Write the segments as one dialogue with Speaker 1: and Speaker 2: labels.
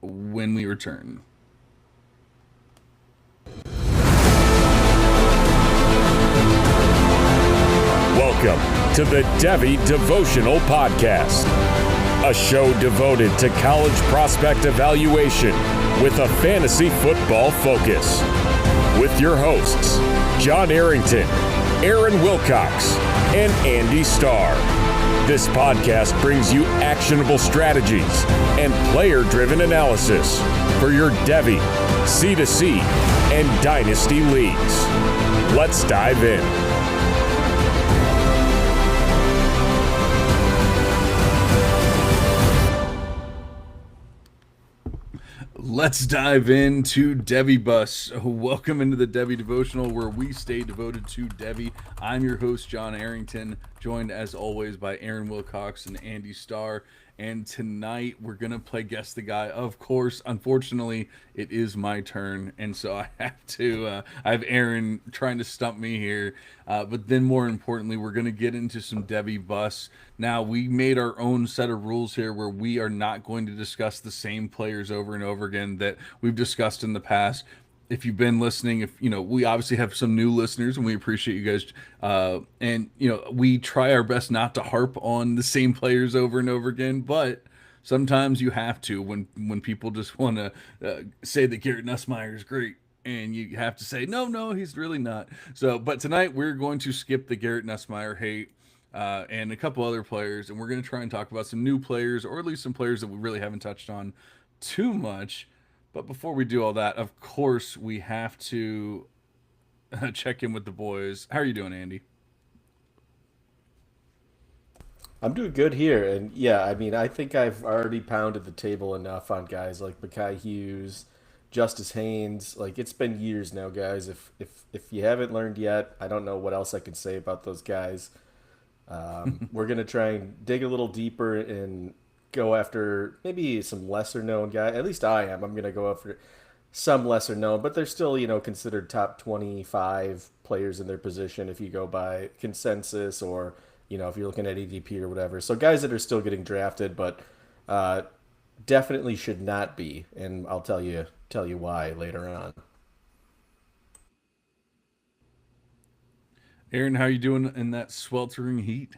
Speaker 1: when we return.
Speaker 2: Welcome to the Devy Devotional Podcast, a show devoted to college prospect evaluation with a fantasy football focus. With your hosts, John Arrington, Aaron Wilcox, and Andy Starr. This podcast brings you actionable strategies and player-driven analysis for your Devy, C2C, and Dynasty leagues. Let's dive in.
Speaker 1: Let's dive into Devy Bus. Welcome into the Devy Devotional, where we stay devoted to Devy. I'm your host, John Arrington, joined as always by Aaron Wilcox and Andy Starr. And tonight we're going to play Guess the Guy. Of course, unfortunately, it is my turn. And so I have Aaron trying to stump me here. But then more importantly, we're going to get into some Devy Bus. Now, we made our own set of rules here where we are not going to discuss the same players over and over again that we've discussed in the past. If you've been listening, we obviously have some new listeners and we appreciate you guys. And we try our best not to harp on the same players over and over again, but sometimes you have to when people just want to say that Garrett Nussmeier is great. And you have to say, no, he's really not. So, but tonight we're going to skip the Garrett Nussmeier hate and a couple other players. And we're going to try and talk about some new players, or at least some players that we really haven't touched on too much. But before we do all that, of course, we have to check in with the boys. How are you doing, Andy?
Speaker 3: I'm doing good here, and yeah, I mean, I think I've already pounded the table enough on guys like Mekhi Hughes, Justice Haynes. Like it's been years now, guys. If you haven't learned yet, I don't know what else I can say about those guys. We're gonna try and dig a little deeper and go after maybe some lesser known guy. At least I am. I'm gonna go after some lesser known, but they're still considered top 25 players in their position if you go by consensus or if you're looking at ADP or whatever. So guys that are still getting drafted, but definitely should not be, and I'll tell you why later on.
Speaker 1: Aaron, how are you doing in that sweltering heat?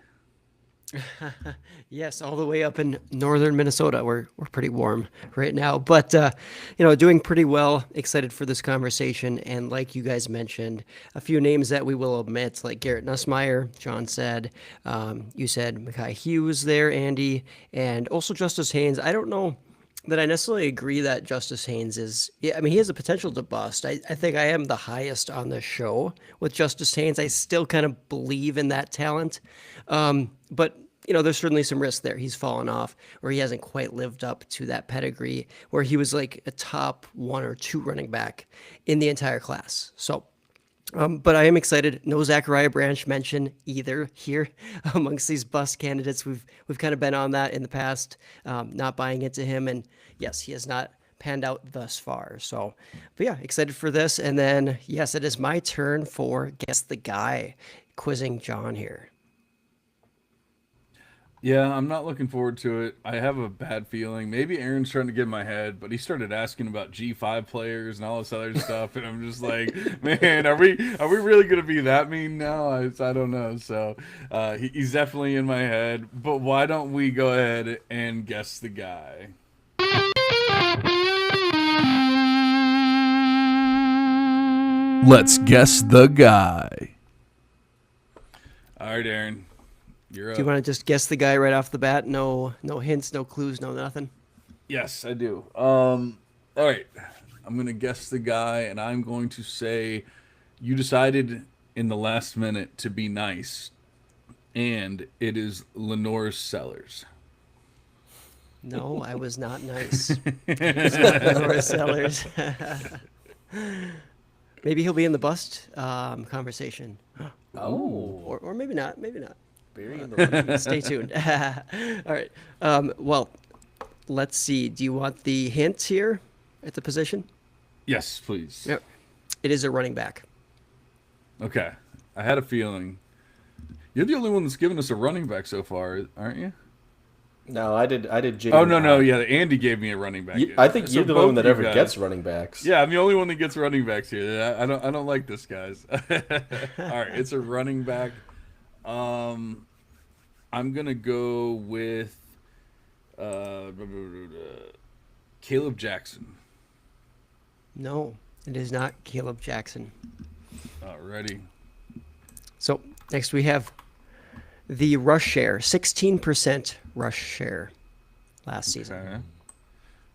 Speaker 4: Yes, all the way up in northern Minnesota. We're pretty warm right now, but doing pretty well. Excited for this conversation, and like you guys mentioned, a few names that we will omit, like Garrett Nussmeier. John said, you said Mekhi Hughes there, Andy, and also Justice Haynes. I don't know that I necessarily agree that Justice Haynes is. Yeah, I mean, he has the potential to bust. I think I am the highest on the show with Justice Haynes. I still kind of believe in that talent. But there's certainly some risk there. He's fallen off, or he hasn't quite lived up to that pedigree where he was like a top 1 or 2 running back in the entire class. So, but I am excited. No Zachariah Branch mentioned either here amongst these bust candidates. We've kind of been on that in the past, not buying into him. And yes, he has not panned out thus far. So, but yeah, excited for this. And then, yes, it is my turn for Guess the Guy, quizzing John here.
Speaker 1: Yeah, I'm not looking forward to it. I have a bad feeling. Maybe Aaron's trying to get in my head, but he started asking about G5 players and all this other stuff, and I'm just like, man, are we really gonna be that mean now? I don't know. So he's definitely in my head. But why don't we go ahead and guess the guy? Let's guess the guy. All right, Aaron. You're up.
Speaker 4: Do you want to just guess the guy right off the bat? No hints, no clues, no nothing?
Speaker 1: Yes, I do. All right. I'm going to guess the guy, and I'm going to say you decided in the last minute to be nice, and it is Lenore Sellers.
Speaker 4: No, I was not nice. It's not Lenore Sellers. Maybe he'll be in the bust conversation.
Speaker 3: Oh,
Speaker 4: Or maybe not. Maybe not.
Speaker 3: bury in the lead.
Speaker 4: Stay tuned. All right. Well, let's see. Do you want the hint here at the position?
Speaker 1: Yes, please.
Speaker 4: Yep. It is a running back.
Speaker 1: Okay. I had a feeling. You're the only one that's given us a running back so far, aren't you?
Speaker 3: No, I did Jaden.
Speaker 1: Oh no, yeah, Andy gave me a running back.
Speaker 3: I think
Speaker 1: So
Speaker 3: you're the
Speaker 1: both
Speaker 3: one that
Speaker 1: you
Speaker 3: ever
Speaker 1: guys-
Speaker 3: gets running backs.
Speaker 1: Yeah, I'm the only one that gets running backs here. I don't like this, guys. All right, it's a running back. I'm gonna go with Caleb Jackson.
Speaker 4: No, it is not Caleb Jackson.
Speaker 1: Alrighty.
Speaker 4: So next we have the rush share, 16% rush share last season.
Speaker 1: Okay.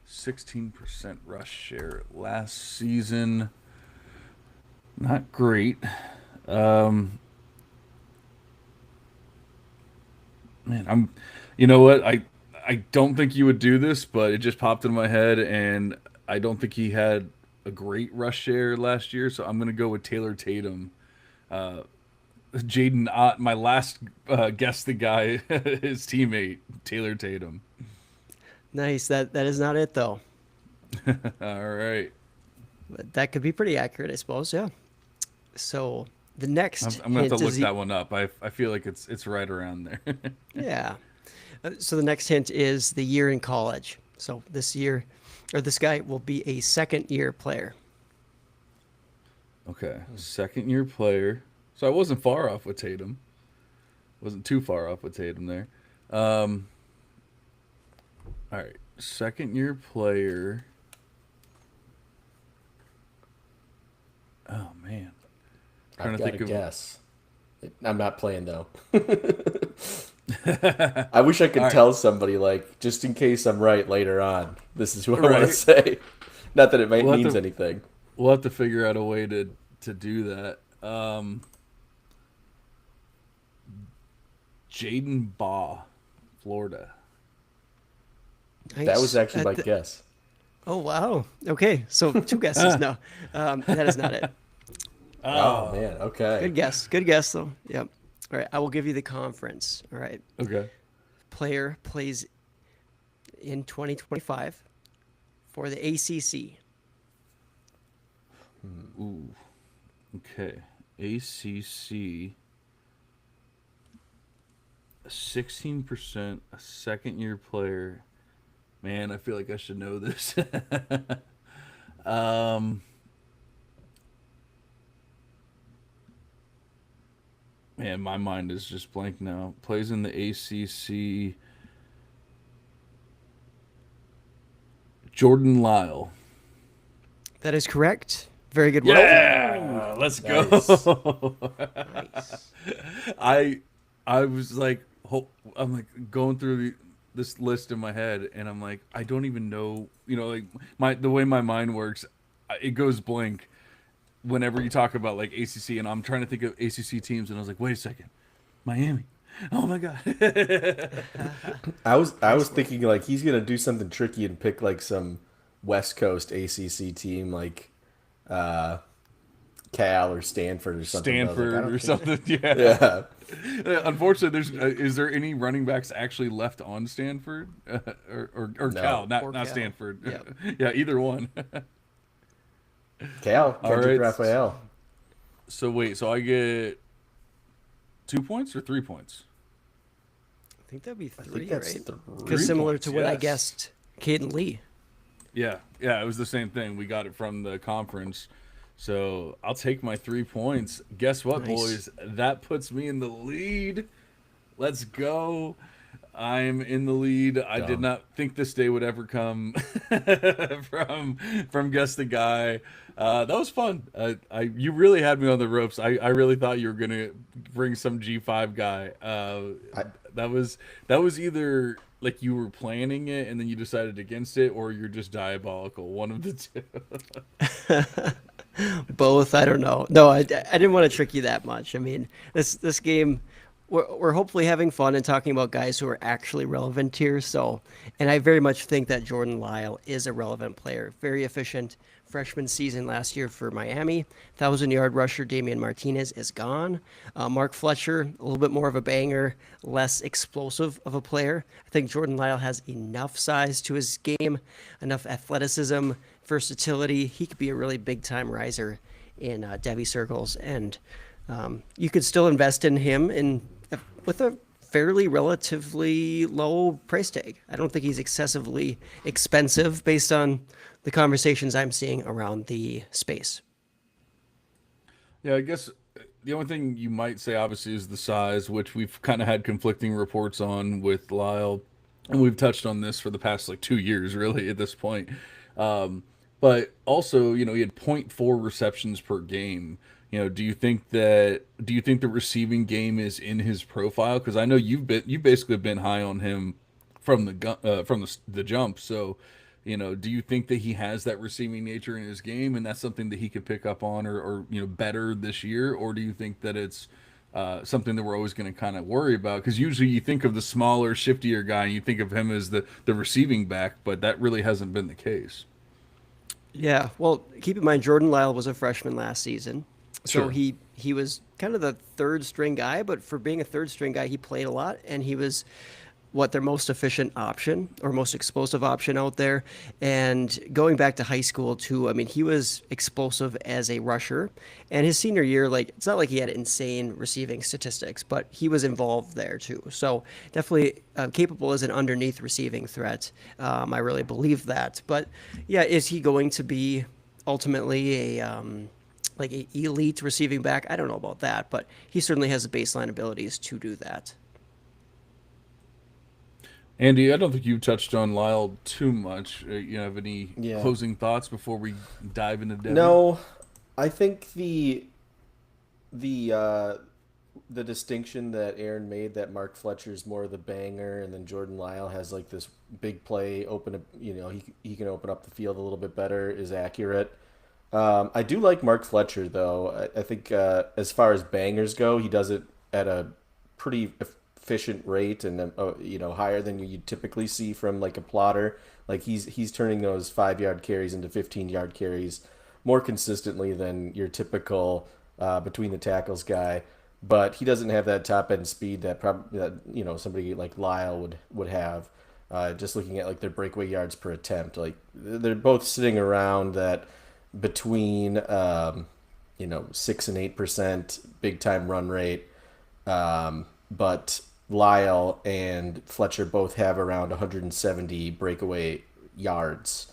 Speaker 1: 16% rush share last season. Not great. Man, you know what? I don't think you would do this, but it just popped in my head, and I don't think he had a great rush share last year, so I'm going to go with Taylor Tatum. Jaden Ott, my last guess, the guy, his teammate, Taylor Tatum.
Speaker 4: Nice. That is not it though.
Speaker 1: All right.
Speaker 4: But that could be pretty accurate, I suppose. Yeah. So the next
Speaker 1: I'm going to have to
Speaker 4: hint
Speaker 1: look that one up. I feel like it's right around there.
Speaker 4: Yeah. So the next hint is the year in college. So this guy will be a second-year player.
Speaker 1: Okay. Second year player. So I wasn't far off with Tatum. Wasn't too far off with Tatum there. All right. Second year player. Oh man.
Speaker 3: I've got a guess. I'm not playing though. I wish I could tell somebody, like, just in case I'm right later on. This is what I want
Speaker 1: Right.
Speaker 3: to say. Not that it
Speaker 1: We'll have
Speaker 3: means
Speaker 1: to-
Speaker 3: anything.
Speaker 1: We'll have to figure out a way to do that. Jaden Baugh, Florida.
Speaker 4: Nice.
Speaker 3: That was actually my
Speaker 4: th-
Speaker 3: guess.
Speaker 4: Oh, wow. Okay. So 2 guesses. No, that is not it.
Speaker 3: Oh man. Okay.
Speaker 4: Good guess. Good guess, though. Yep. All right. I will give you the conference. All right.
Speaker 1: Okay.
Speaker 4: Player plays in 2025 for the ACC.
Speaker 1: Ooh. Okay. ACC. 16%, a second year player. Man, I feel like I should know this. Man, my mind is just blank now. Plays in the ACC. Jordan Lyle.
Speaker 4: That is correct. Very good work.
Speaker 1: Yeah, let's go.
Speaker 4: Nice.
Speaker 1: I was like, I'm like going through this list in my head, and I'm like, I don't even know, like the way my mind works, it goes blank whenever you talk about like ACC, and I'm trying to think of ACC teams, and I was like, wait a second, Miami. Oh my god.
Speaker 3: I was thinking like he's gonna do something tricky and pick like some West Coast ACC team like Cal or Stanford or something.
Speaker 1: Stanford or something. Yeah.
Speaker 3: Yeah.
Speaker 1: Unfortunately, is there any running backs actually left on Stanford or
Speaker 3: No.
Speaker 1: Cal? Not
Speaker 4: Or Cal.
Speaker 1: Stanford.
Speaker 4: Yep.
Speaker 1: Yeah, either one.
Speaker 3: Cal,
Speaker 1: All
Speaker 3: Kendrick
Speaker 1: right.
Speaker 3: Raphael.
Speaker 1: So wait, so I get 2 points or 3 points?
Speaker 4: I think that'd be
Speaker 3: I
Speaker 4: 3,
Speaker 3: think that's
Speaker 4: right?
Speaker 3: 3
Speaker 4: Because similar
Speaker 3: points,
Speaker 4: to what I
Speaker 3: yes.
Speaker 4: guessed, Caden Lee.
Speaker 1: Yeah, it was the same thing. We got it from the conference. So I'll take my 3 points. Guess what,
Speaker 4: Nice.
Speaker 1: boys? That puts me in the lead. Let's go. I'm in the lead. I did
Speaker 3: Dumb.
Speaker 1: not think this day would ever come from Guess the Guy. That was fun. You really had me on the ropes. I really thought you were gonna bring some G5 guy. That was either like you were planning it and then you decided against it, or you're just diabolical. One of the two.
Speaker 4: Both, I don't know. No, I didn't want to trick you that much. I mean, this game, we're hopefully having fun and talking about guys who are actually relevant here. So, and I very much think that Jordan Lyle is a relevant player. Very efficient freshman season last year for Miami. 1,000-yard rusher Damian Martinez is gone. Mark Fletcher, a little bit more of a banger, less explosive of a player. I think Jordan Lyle has enough size to his game, enough athleticism, versatility. He could be a really big-time riser in Devy circles, and you could still invest in him with a fairly relatively low price tag. I don't think he's excessively expensive based on the conversations I'm seeing around the space.
Speaker 1: Yeah, I guess the only thing you might say, obviously, is the size, which we've kind of had conflicting reports on with Lyle, and we've touched on this for the past like 2 years, really, at this point. Um, but also, he had point 0.4 receptions per game. Do you think the receiving game is in his profile? Because I know you basically been high on him from the jump. So, do you think that he has that receiving nature in his game, and that's something that he could pick up on, or better this year, or do you think that it's something that we're always going to kind of worry about? Because usually you think of the smaller, shiftier guy, and you think of him as the receiving back, but that really hasn't been the case.
Speaker 4: Yeah, well, keep in mind Jordan Lyle was a freshman last season, so
Speaker 1: Sure.
Speaker 4: he was kind of the third string guy. But for being a third string guy, he played a lot, and he was what their most efficient option or most explosive option out there. And going back to high school too, I mean, he was explosive as a rusher. And his senior year, like it's not like he had insane receiving statistics, but he was involved there too. So definitely capable as an underneath receiving threat. I really believe that. But yeah, is he going to be ultimately a like a elite receiving back? I don't know about that, but he certainly has the baseline abilities to do that.
Speaker 1: Andy, I don't think you touched on Lyle too much. You have any
Speaker 3: Yeah.
Speaker 1: closing thoughts before we dive into Debbie?
Speaker 3: No, I think the uh, the distinction that Aaron made, that Mark Fletcher's more of the banger, and then Jordan Lyle has like this big play open up. He can open up the field a little bit better, is accurate. I do like Mark Fletcher though. I think as far as bangers go, he does it at a pretty efficient rate, and higher than you typically see from like a plotter. Like he's turning those 5 yard carries into 15 yard carries more consistently than your typical between the tackles guy. But he doesn't have that top end speed that somebody like Lyle would have. Just looking at like their breakaway yards per attempt, like they're both sitting around that between 6 and 8% big time run rate. But Lyle and Fletcher both have around 170 breakaway yards,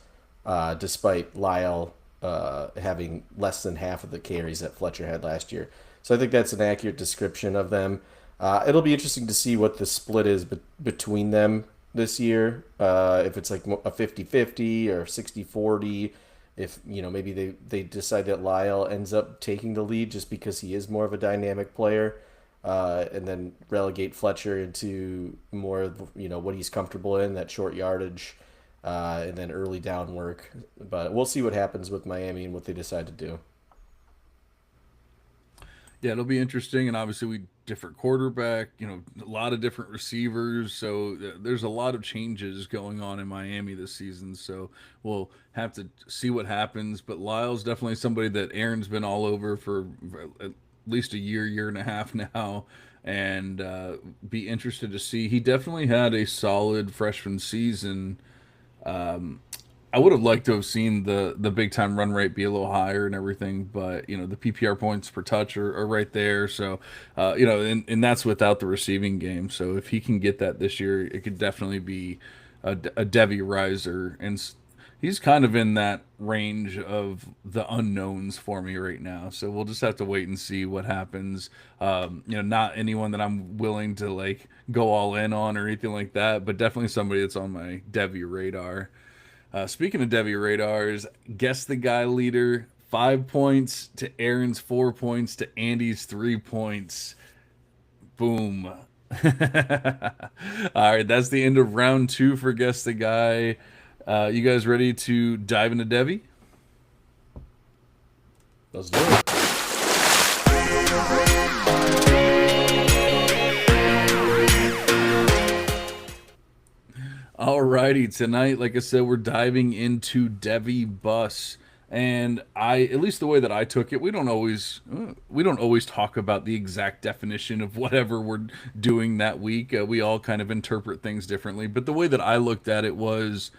Speaker 3: despite Lyle having less than half of the carries that Fletcher had last year. So I think that's an accurate description of them. It'll be interesting to see what the split is between them this year. If it's like a 50-50 or 60-40, if maybe they decide that Lyle ends up taking the lead just because he is more of a dynamic player, and then relegate Fletcher into more of what he's comfortable in, that short yardage, and then early down work. But we'll see what happens with Miami and what they decide to do.
Speaker 1: Yeah, it'll be interesting, and obviously we different quarterback, a lot of different receivers. So there's a lot of changes going on in Miami this season. So we'll have to see what happens. But Lyle's definitely somebody that Aaron's been all over for at least a year and a half now, and be interested to see. He definitely had a solid freshman season. I would have liked to have seen the big time run rate be a little higher and everything, but the PPR points per touch are right there. So and that's without the receiving game. So if he can get that this year, it could definitely be a Devy riser, and he's kind of in that range of the unknowns for me right now. So we'll just have to wait and see what happens. Not anyone that I'm willing to like go all in on or anything like that, but definitely somebody that's on my Devy radar. Speaking of Debbie Radars, guess the guy leader. 5 points to Aaron's 4 points to Andy's 3 points. Boom. All right, that's the end of round two for guess the guy. You guys ready to dive into Debbie?
Speaker 3: Let's do it.
Speaker 1: Alrighty, tonight, like I said, we're diving into Devy Bus, and at least the way that I took it, we don't always talk about the exact definition of whatever we're doing that week. We all kind of interpret things differently, but the way that I looked at it was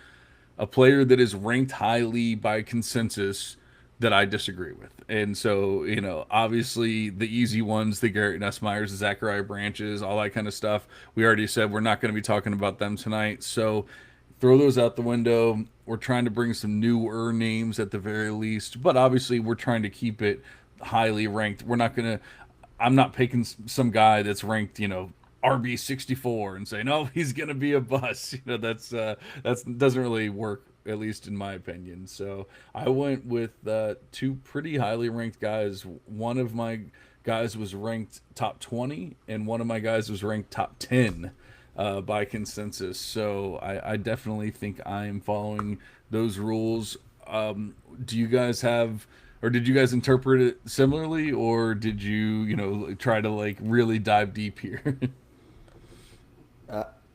Speaker 1: a player that is ranked highly by consensus, that I disagree with. And so, obviously the easy ones, the Garrett Nussmeyers, the Zachariah Branches, all that kind of stuff. We already said we're not going to be talking about them tonight. So throw those out the window. We're trying to bring some newer names at the very least, but obviously we're trying to keep it highly ranked. We're not going to, I'm not picking some guy that's ranked, RB 64 and say no, he's gonna be a bust. That's doesn't really work, at least in my opinion. So I went with two pretty highly ranked guys. One of my guys was ranked top 20, and one of my guys was ranked top 10 by consensus. So I definitely think I am following those rules. Do you guys have? Or did you guys interpret it similarly, or did you, try to like really dive deep here?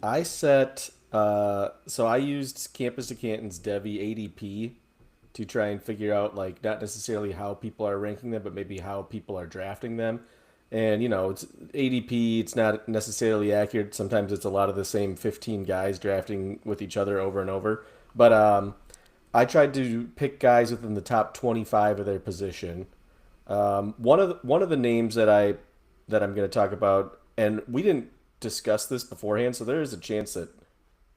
Speaker 3: I set so I used Campus to Canton's Devy ADP to try and figure out like not necessarily how people are ranking them, but maybe how people are drafting them. And it's ADP, it's not necessarily accurate. Sometimes it's a lot of the same 15 guys drafting with each other over and over. But I tried to pick guys within the top 25 of their position. One of the names that I'm going to talk about, and we didn't discuss this beforehand, so there is a chance that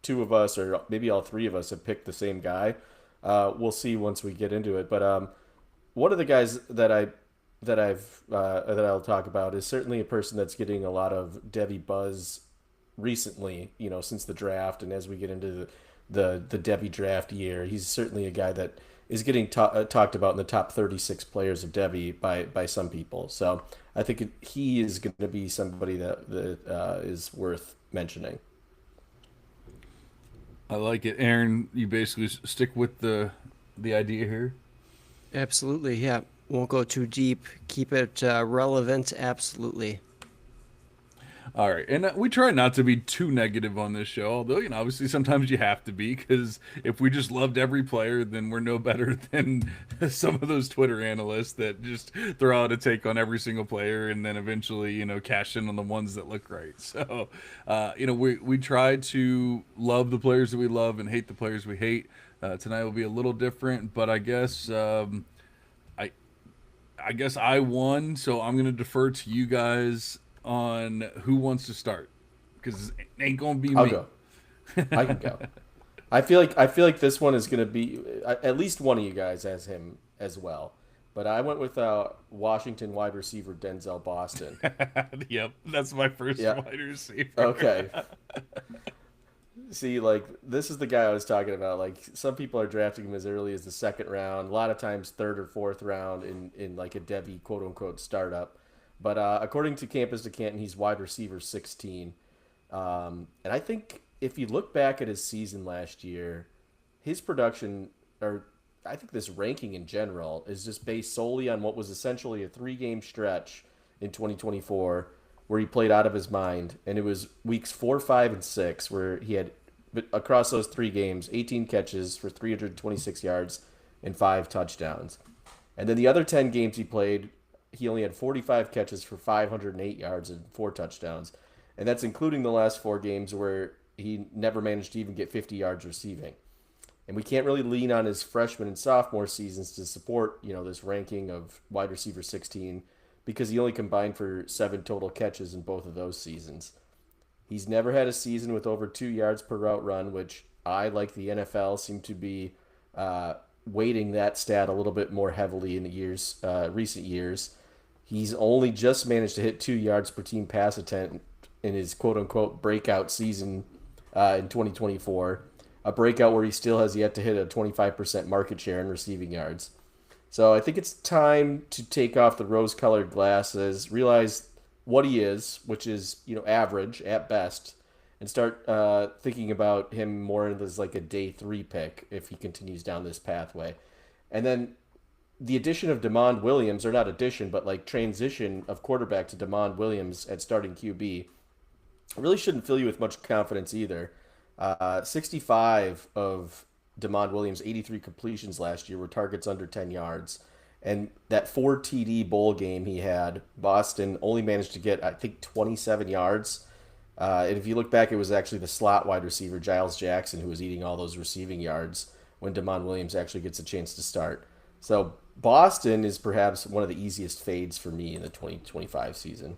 Speaker 3: two of us or maybe all three of us have picked the same guy. We'll see once we get into it. But one of the guys that I'll talk about is certainly a person that's getting a lot of Devy buzz recently. Since the draft, and as we get into the Devy draft year, he's certainly a guy that is getting talked about in the top 36 players of Devy by some people. So I think he is going to be somebody that is worth mentioning.
Speaker 1: I like it, Aaron. You basically stick with the idea here.
Speaker 4: Absolutely, yeah. Won't go too deep. Keep it relevant. Absolutely.
Speaker 1: All right, and we try not to be too negative on this show, although obviously sometimes you have to be, because if we just loved every player, then we're no better than some of those Twitter analysts that just throw out a take on every single player and then eventually cash in on the ones that look right. So we try to love the players that we love and hate the players we hate. Tonight will be a little different, but I guess I guess I won, so I'm gonna defer to you guys on who wants to start, because it ain't gonna be
Speaker 3: I'll
Speaker 1: me.
Speaker 3: go. I can go. I feel like this one is going to be at least one of you guys has him as well. But I went with Washington wide receiver Denzel Boston.
Speaker 1: Yep, that's my first
Speaker 3: Yeah.
Speaker 1: wide receiver.
Speaker 3: Okay. See, like this is the guy I was talking about. Like some people are drafting him as early as the second round. A lot of times third or fourth round in like a Devy quote unquote startup. But according to Campus to Canton, he's wide receiver 16. And I think if you look back at his season last year, his production, or I think this ranking in general, is just based solely on what was essentially a 3-game stretch in 2024 where he played out of his mind. And it was weeks 4, 5, and 6 where he had, across those 3 games, 18 catches for 326 yards and 5 touchdowns. And then the other 10 games he played, he only had 45 catches for 508 yards and 4 touchdowns. And that's including the last 4 games where he never managed to even get 50 yards receiving. And we can't really lean on his freshman and sophomore seasons to support, this ranking of wide receiver 16 because he only combined for 7 total catches in both of those seasons. He's never had a season with over 2 yards per route run, which I, like the NFL, seem to be weighting that stat a little bit more heavily in the recent years. He's only just managed to hit 2 yards per team pass attempt in his quote-unquote breakout season in 2024, a breakout where he still has yet to hit a 25% market share in receiving yards. So I think it's time to take off the rose-colored glasses, realize what he is, which is average at best, and start thinking about him more as like a day 3 pick if he continues down this pathway. And then the addition of Demond Williams, or not addition, but like transition of quarterback to Demond Williams at starting QB, really shouldn't fill you with much confidence either. 65 of Demond Williams' 83 completions last year were targets under 10 yards. And that 4 TD bowl game he had, Boston only managed to get, I think, 27 yards. And if you look back, it was actually the slot wide receiver, Giles Jackson, who was eating all those receiving yards when Demond Williams actually gets a chance to start. So Boston is perhaps one of the easiest fades for me in the 2025 season.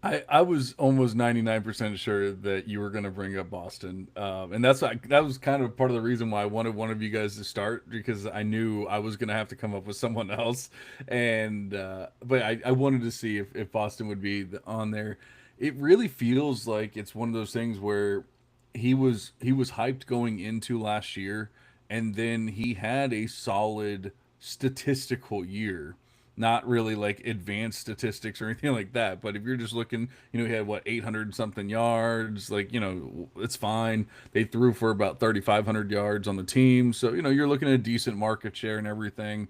Speaker 1: I was almost 99% sure that you were going to bring up Boston. And that was kind of part of the reason why I wanted one of you guys to start, because I knew I was going to have to come up with someone else. But I wanted to see if Boston would be on there. It really feels like it's one of those things where he was hyped going into last year, and then he had a solid statistical year, not really like advanced statistics or anything like that. But if you're just looking, he had what, 800 something yards, like, it's fine. They threw for about 3,500 yards on the team. So, you're looking at a decent market share and everything.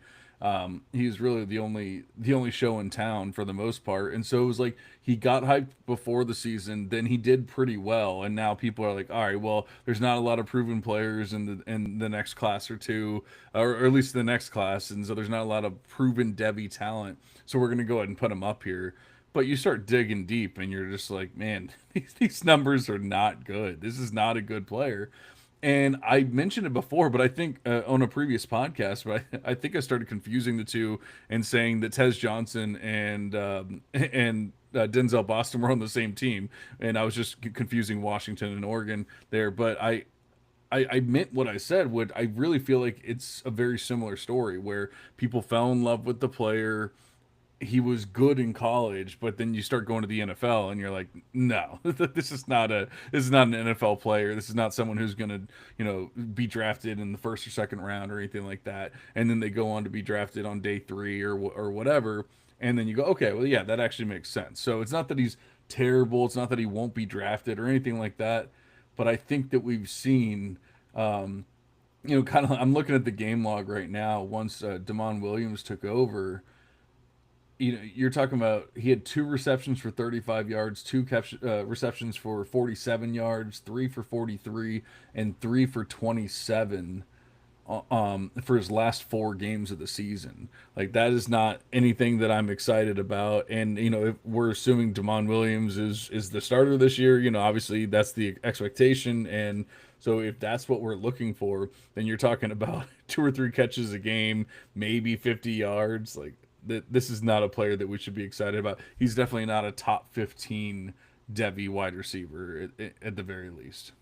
Speaker 1: He's really the only show in town for the most part, and so it was like he got hyped before the season, then he did pretty well, and now people are like, all right, well, there's not a lot of proven players in the next class or two, or at least the next class, and so there's not a lot of proven Devy talent, so we're gonna go ahead and put him up here. But you start digging deep, and you're just like, man, these numbers are not good. This is not a good player. And I mentioned it before, but I think on a previous podcast, but I think I started confusing the two and saying that Tez Johnson and Denzel Boston were on the same team, and I was just confusing Washington and Oregon there. But I meant what I said. Would I really feel like it's a very similar story where people fell in love with the player, he was good in college, but then you start going to the NFL and you're like, no, this is not an NFL player. This is not someone who's going to, be drafted in the first or second round or anything like that. And then they go on to be drafted on day 3 or whatever. And then you go, okay, well, yeah, that actually makes sense. So it's not that he's terrible. It's not that he won't be drafted or anything like that. But I think that we've seen, kind of, I'm looking at the game log right now. Once Damon Williams took over, you're talking about he had 2 receptions for 35 yards, 2 receptions for 47 yards, 3 for 43, and 3 for 27 for his last 4 games of the season. Like, that is not anything that I'm excited about. And if we're assuming Damon Williams is the starter this year, obviously that's the expectation. And so if that's what we're looking for, then you're talking about 2 or 3 catches a game, maybe 50 yards. Like, this is not a player that we should be excited about. He's definitely not a top 15 Devy wide receiver at the very least.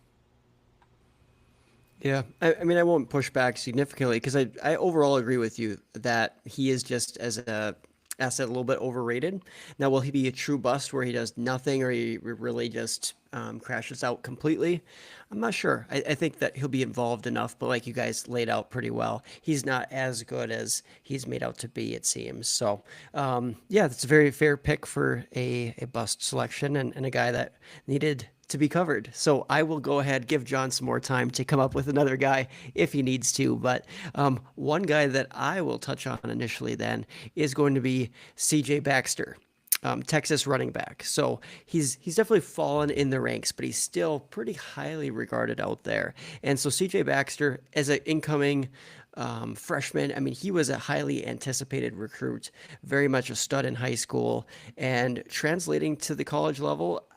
Speaker 4: Yeah, I mean, I won't push back significantly because I overall agree with you that he is just as a asset a little bit overrated. Now, will he be a true bust where he does nothing or he really just crashes out completely? I'm not sure. I think that he'll be involved enough, but like you guys laid out pretty well, he's not as good as he's made out to be, it seems. So, yeah, that's a very fair pick for a bust selection and a guy that needed to be covered. So I will go ahead, give John some more time to come up with another guy if he needs to. But one guy that I will touch on initially then is going to be CJ Baxter. Texas running back. So he's definitely fallen in the ranks, but he's still pretty highly regarded out there. And so CJ Baxter, as an incoming freshman, I mean, he was a highly anticipated recruit, very much a stud in high school, and translating to the college level,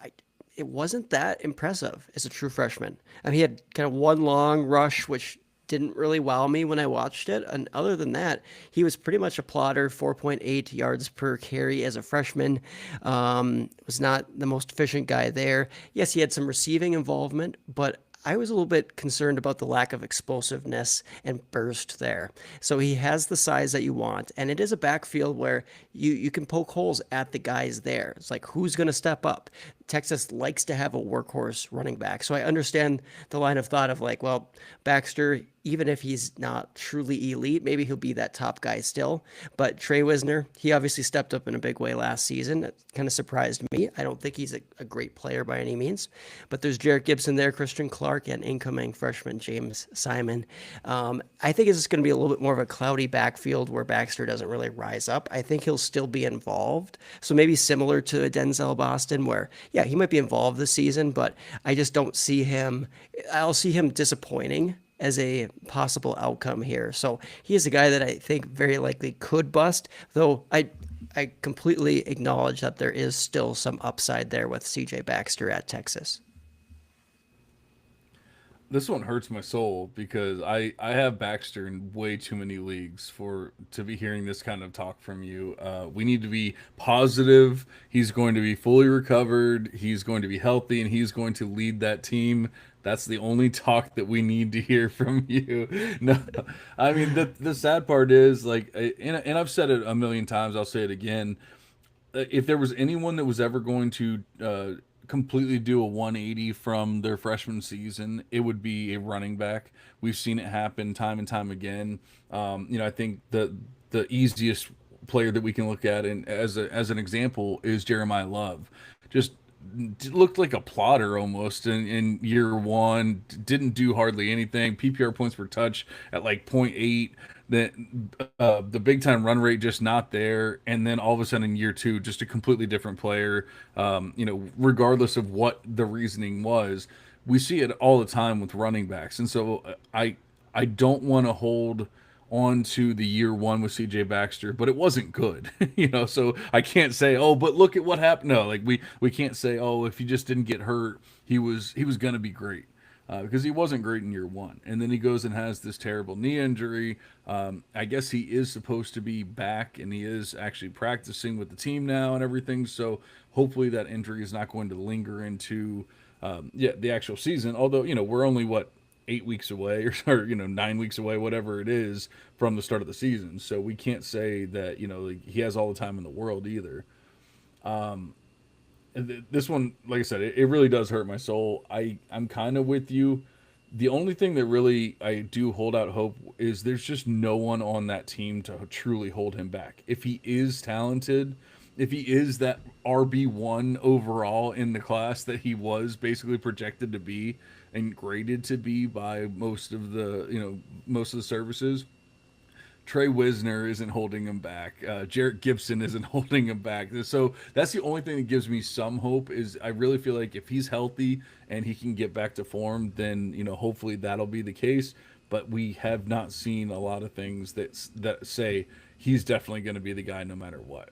Speaker 4: it wasn't that impressive as a true freshman. I mean, he had kind of one long rush, which didn't really wow me when I watched it. And other than that, he was pretty much a plotter, 4.8 yards per carry as a freshman. Was not the most efficient guy there. Yes, he had some receiving involvement, but I was a little bit concerned about the lack of explosiveness and burst there. So he has the size that you want, and it is a backfield where you can poke holes at the guys there. It's like, who's going to step up? Texas likes to have a workhorse running back. So I understand the line of thought of like, well, Baxter, even if he's not truly elite, maybe he'll be that top guy still. But Trey Wisner, he obviously stepped up in a big way last season. It kind of surprised me. I don't think he's a great player by any means. But there's Jarrett Gibson there, Christian Clark, and incoming freshman James Simon. I think it's going to be a little bit more of a cloudy backfield where Baxter doesn't really rise up. I think he'll still be involved. So maybe similar to a Denzel Boston where, yeah, he might be involved this season, but I just don't see him. I'll see him disappointing as a possible outcome here. So he is a guy that I think very likely could bust, though I completely acknowledge that there is still some upside there with CJ Baxter at Texas.
Speaker 1: this one hurts my soul because I have Baxter in way too many leagues for to be hearing this kind of talk from you. We need to be positive. He's going to be fully recovered. He's going to be healthy, and he's going to lead that team. That's the only talk that we need to hear from you. No, I mean the sad part is like, and I've said it a million times. I'll say it again. If there was anyone that was ever going to completely do a 180 from their freshman season, it would be a running back. We've seen it happen time and time again. I think the easiest player that we can look at and as an example is Jeremiah Love. Just looked like a plotter almost in year one. Didn't do hardly anything. PPR points per touch at like point 0.8. The big time run rate just not there, and then all of a sudden in year two, just a completely different player. Regardless of what the reasoning was, we see it all the time with running backs, and so I don't want to hold on to the year one with CJ Baxter, but it wasn't good, So I can't say, oh, but look at what happened. No, like we can't say, oh, if he just didn't get hurt, he was gonna be great. Because he wasn't great in year one. And then he goes and has this terrible knee injury. I guess he is supposed to be back, and he is actually practicing with the team now and everything. So hopefully that injury is not going to linger into the actual season. Although, we're only, 8 weeks away or 9 weeks away, whatever it is, from the start of the season. So we can't say that, like, he has all the time in the world either. This one, like I said, it really does hurt my soul. I'm kind of with you. The only thing that really I do hold out hope is there's just no one on that team to truly hold him back. If he is talented, if he is that RB1 overall in the class that he was basically projected to be and graded to be by most of the services, Trey Wisner isn't holding him back. Jarrett Gibson isn't holding him back. So that's the only thing that gives me some hope is I really feel like if he's healthy and he can get back to form, then, hopefully that'll be the case. But we have not seen a lot of things that say he's definitely going to be the guy no matter what.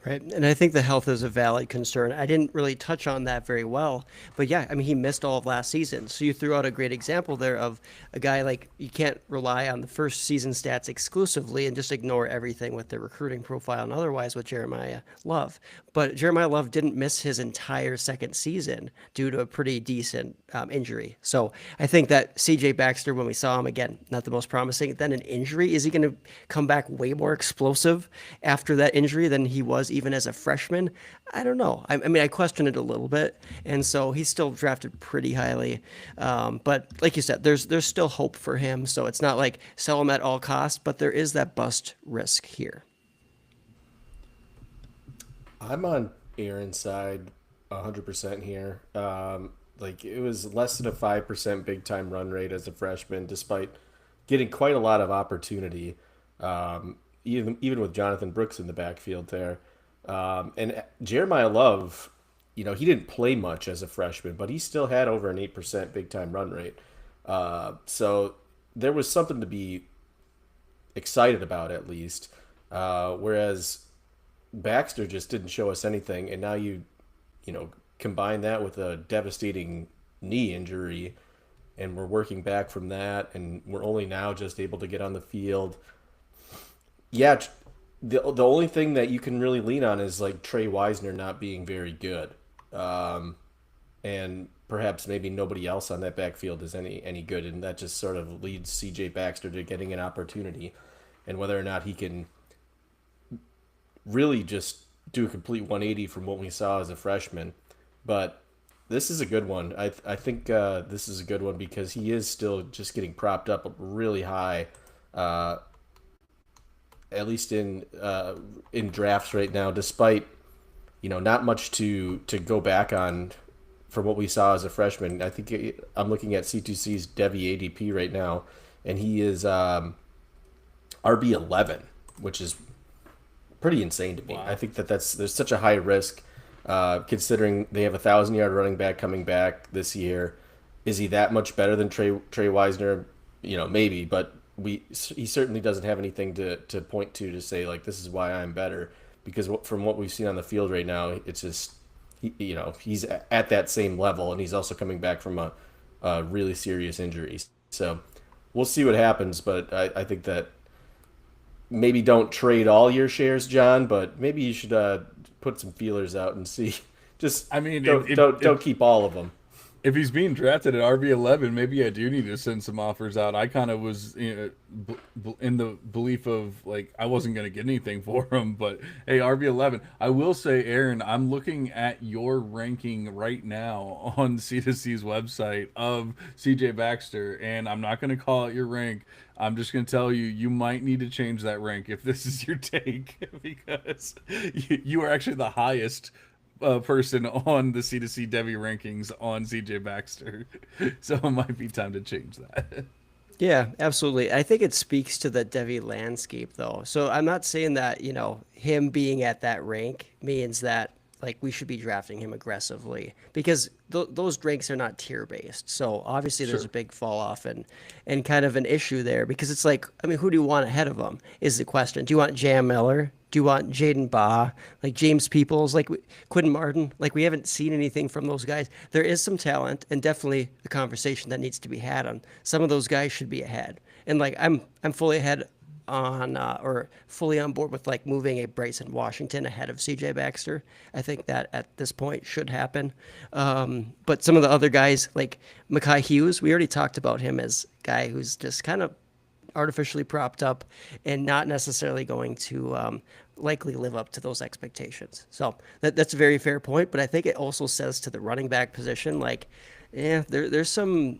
Speaker 4: Right. And I think the health is a valid concern. I didn't really touch on that very well. But yeah, I mean, he missed all of last season. So you threw out a great example there of a guy like you can't rely on the first season stats exclusively and just ignore everything with their recruiting profile and otherwise with Jeremiah Love. But Jeremiah Love didn't miss his entire second season due to a pretty decent injury. So I think that CJ Baxter, when we saw him again, not the most promising, then an injury. Is he going to come back way more explosive after that injury than he was even as a freshman? I don't know. I mean, I question it a little bit. And so he's still drafted pretty highly. But like you said, there's still hope for him. So it's not like sell him at all costs, but there is that bust risk here.
Speaker 3: I'm on Aaron's side 100% here. Like it was less than a 5% big time run rate as a freshman, despite getting quite a lot of opportunity. Even with Jonathan Brooks in the backfield there. And Jeremiah Love, he didn't play much as a freshman, but he still had over an 8% big time run rate. So there was something to be excited about at least. Whereas Baxter just didn't show us anything, and now you combine that with a devastating knee injury, and we're working back from that, and we're only now just able to get on the field. Yeah, the only thing that you can really lean on is like Trey Wisner not being very good, and perhaps maybe nobody else on that backfield is any good, and that just sort of leads CJ Baxter to getting an opportunity, and whether or not he can really just do a complete 180 from what we saw as a freshman. But this is a good one. I think this is a good one because he is still just getting propped up really high, at least in drafts right now, despite not much to go back on from what we saw as a freshman. I think I'm looking at C2C's Devy ADP right now, and he is RB11, which is pretty insane to me. Wow. I think there's such a high risk, considering they have a 1,000-yard running back coming back this year. Is he that much better than Trey Wisner? Maybe, but he certainly doesn't have anything to point to say like this is why I'm better. Because from what we've seen on the field right now, it's just he's at that same level, and he's also coming back from a really serious injuries. So we'll see what happens, but I think that maybe don't trade all your shares, John, but maybe you should put some feelers out and see. Just
Speaker 1: I mean,
Speaker 3: don't keep all of them.
Speaker 1: if he's being drafted at RB11, maybe I do need to send some offers out. I kind of was in the belief of like I wasn't going to get anything for him, but hey, RB11. I will say, Aaron, I'm looking at your ranking right now on C2C's website of CJ Baxter, and I'm not going to call out your rank. I'm just going to tell you, you might need to change that rank if this is your take, because you are actually the highest person on the C2C Devy rankings on CJ Baxter. So it might be time to change that.
Speaker 4: Yeah, absolutely. I think it speaks to the Devi landscape, though. So I'm not saying that, him being at that rank means that like we should be drafting him aggressively because those ranks are not tier based. So obviously there's a
Speaker 1: Sure.
Speaker 4: big fall off and kind of an issue there because it's like, I mean, who do you want ahead of him is the question. Do you want Jam Miller? Do you want Jaden Baugh, like James Peoples, like Quinn Martin? Like we haven't seen anything from those guys. There is some talent and definitely a conversation that needs to be had on some of those guys should be ahead. And like I'm fully ahead on or fully on board with like moving a Bryson Washington ahead of CJ Baxter. I think that at this point should happen. But some of the other guys like Mackay Hughes, we already talked about him as a guy who's just kind of artificially propped up and not necessarily going to likely live up to those expectations. So that's a very fair point. But I think it also says to the running back position, like, yeah, there's some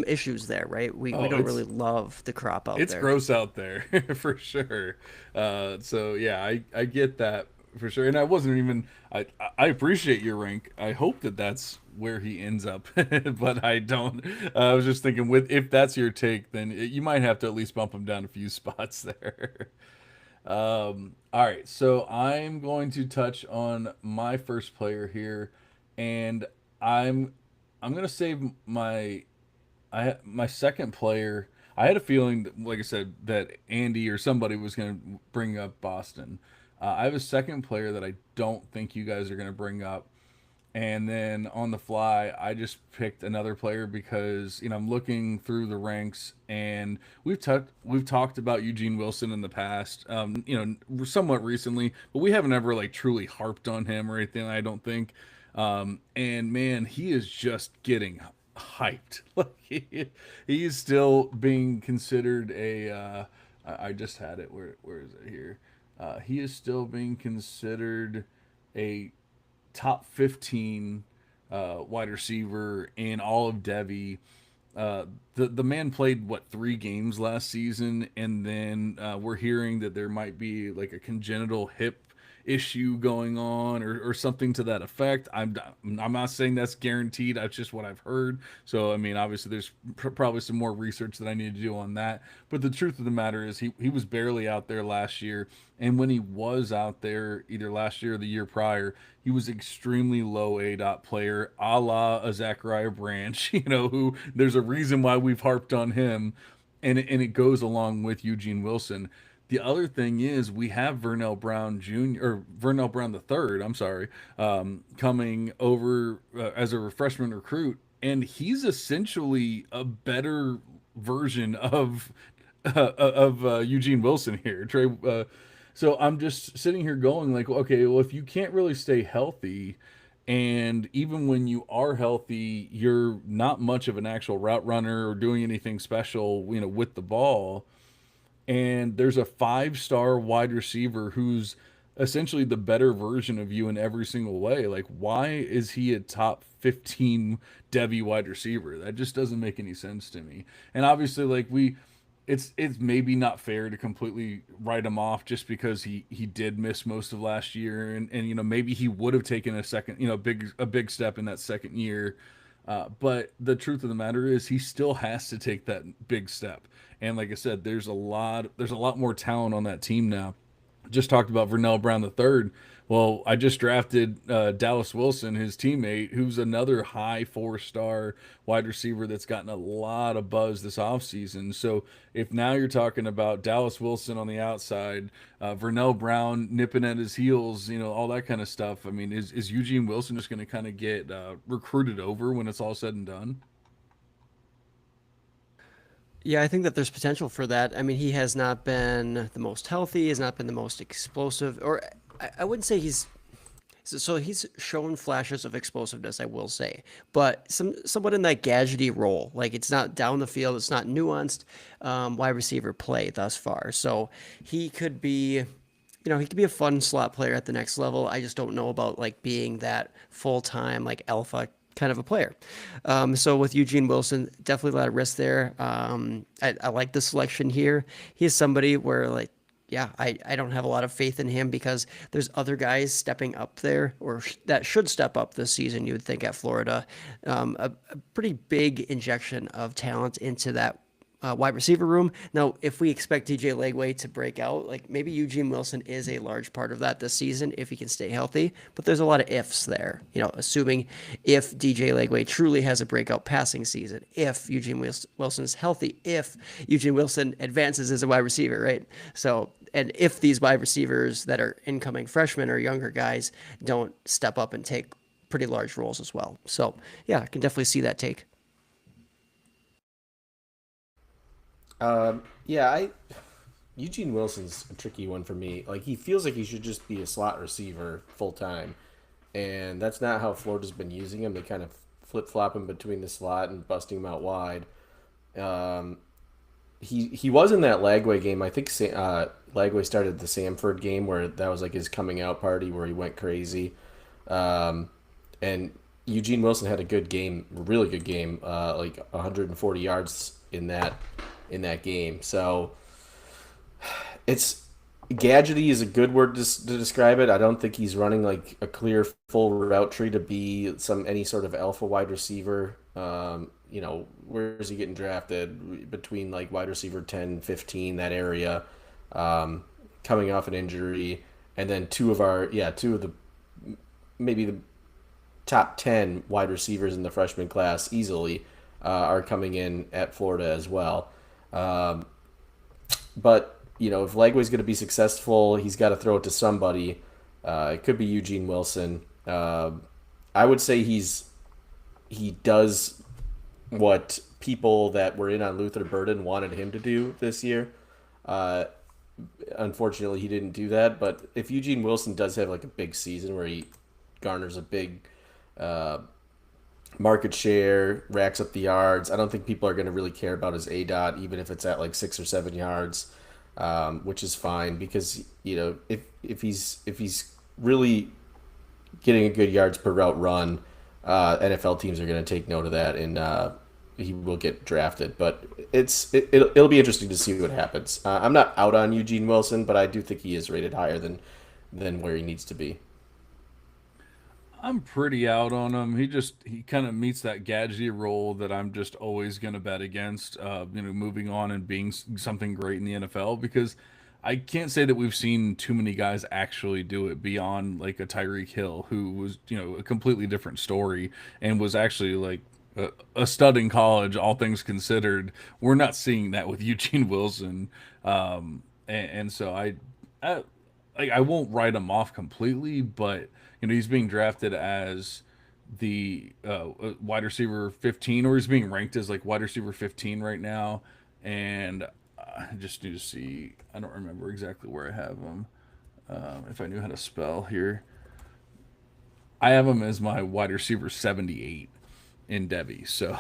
Speaker 4: issues there, right? We
Speaker 1: Oh,
Speaker 4: don't really love the crop out
Speaker 1: it's
Speaker 4: there.
Speaker 1: gross out there for sure. So yeah, I get that for sure. And I wasn't even I appreciate your rank. I hope that that's where he ends up, but I don't. I was just thinking with if that's your take, then you might have to at least bump him down a few spots there. All right, so I'm going to touch on my first player here, and I'm gonna save my second player. I had a feeling, that, like I said, that Andy or somebody was going to bring up Boston. I have a second player that I don't think you guys are going to bring up, and then on the fly, I just picked another player because I'm looking through the ranks, and we've talked about Eugene Wilson in the past, somewhat recently, but we haven't ever like truly harped on him or anything. I don't think. And man, he is just getting hyped. Like he's still being considered a. I just had it. Where is it here? He is still being considered a top 15 wide receiver in all of Devy. The man played what 3 games last season, and then we're hearing that there might be like a congenital hip issue going on or something to that effect. I'm not saying that's guaranteed. That's just what I've heard. So I mean, obviously, there's probably some more research that I need to do on that. But the truth of the matter is, he was barely out there last year, and when he was out there, either last year or the year prior, he was extremely low A dot player, a la a Zachariah Branch. Who there's a reason why we've harped on him, and it goes along with Eugene Wilson. The other thing is we have Vernell Brown Jr. or Vernell Brown the third. I'm sorry, coming over as a freshman recruit, and he's essentially a better version of Eugene Wilson here. Trey. So I'm just sitting here going like, okay, well, if you can't really stay healthy, and even when you are healthy, you're not much of an actual route runner or doing anything special, with the ball, and there's a 5-star wide receiver who's essentially the better version of you in every single way. Like, why is he a top 15 Devy wide receiver? That just doesn't make any sense to me. And obviously, like it's maybe not fair to completely write him off just because he did miss most of last year, and maybe he would have taken a second, big step in that second year. But the truth of the matter is he still has to take that big step. And like I said, there's a lot more talent on that team now. Just talked about Vernell Brown the third. Well, I just drafted Dallas Wilson, his teammate, who's another high 4-star wide receiver that's gotten a lot of buzz this offseason. So if now you're talking about Dallas Wilson on the outside, Vernell Brown nipping at his heels, all that kind of stuff, I mean, is Eugene Wilson just going to kind of get recruited over when it's all said and done?
Speaker 4: Yeah, I think that there's potential for that. I mean, he has not been the most healthy, has not been the most explosive, or I wouldn't say he's so he's shown flashes of explosiveness, I will say, but somewhat in that gadgety role. Like it's not down the field, it's not nuanced wide receiver play thus far. So he could be, he could be a fun slot player at the next level. I just don't know about like being that full time like alpha kind of a player. So with Eugene Wilson, definitely a lot of risk there. I like the selection here. He's somebody where like yeah, I don't have a lot of faith in him because there's other guys stepping up there or that should step up this season, you would think, at Florida. A pretty big injection of talent into that wide receiver room. Now, if we expect DJ Legway to break out, like maybe Eugene Wilson is a large part of that this season if he can stay healthy, but there's a lot of ifs there. Assuming if DJ Legway truly has a breakout passing season, if Eugene Wilson is healthy, if Eugene Wilson advances as a wide receiver, right? So, and if these wide receivers that are incoming freshmen or younger guys don't step up and take pretty large roles as well. So, yeah, I can definitely see that take.
Speaker 3: Yeah, Eugene Wilson's a tricky one for me. Like he feels like he should just be a slot receiver full time, and that's not how Florida's been using him. They kind of flip flop him between the slot and busting him out wide. Um, he was in that Lagway game. I think Lagway started the Samford game where that was like his coming out party where he went crazy, and Eugene Wilson had a good game, really good game, like 140 yards in that game. So it's gadgety is a good word to describe it. I don't think he's running like a clear full route tree to be any sort of alpha wide receiver. Where is he getting drafted? Between like wide receiver 10, 15, that area, coming off an injury, and then two of the maybe the top 10 wide receivers in the freshman class easily are coming in at Florida as well. But if Legway's going to be successful, he's got to throw it to somebody. It could be Eugene Wilson. I would say he does what people that were in on Luther Burden wanted him to do this year. Unfortunately, he didn't do that. But if Eugene Wilson does have like a big season where he garners a big market share, racks up the yards, I don't think people are going to really care about his ADOT, even if it's at like 6 or 7 yards, which is fine because if he's really getting a good yards per route run, NFL teams are going to take note of that and he will get drafted. But it'll be interesting to see what happens. I'm not out on Eugene Wilson, but I do think he is rated higher than where he needs to be.
Speaker 1: I'm pretty out on him. He kind of meets that gadgety role that I'm just always going to bet against. Moving on and being something great in the NFL because I can't say that we've seen too many guys actually do it beyond like a Tyreek Hill, who was a completely different story and was actually like a stud in college, all things considered. We're not seeing that with Eugene Wilson, and so I won't write him off completely, but he's being drafted as the wide receiver 15, or he's being ranked as like wide receiver 15 right now. And I just need to see. I don't remember exactly where I have him. If I knew how to spell here, I have him as my wide receiver 78 in Devy, so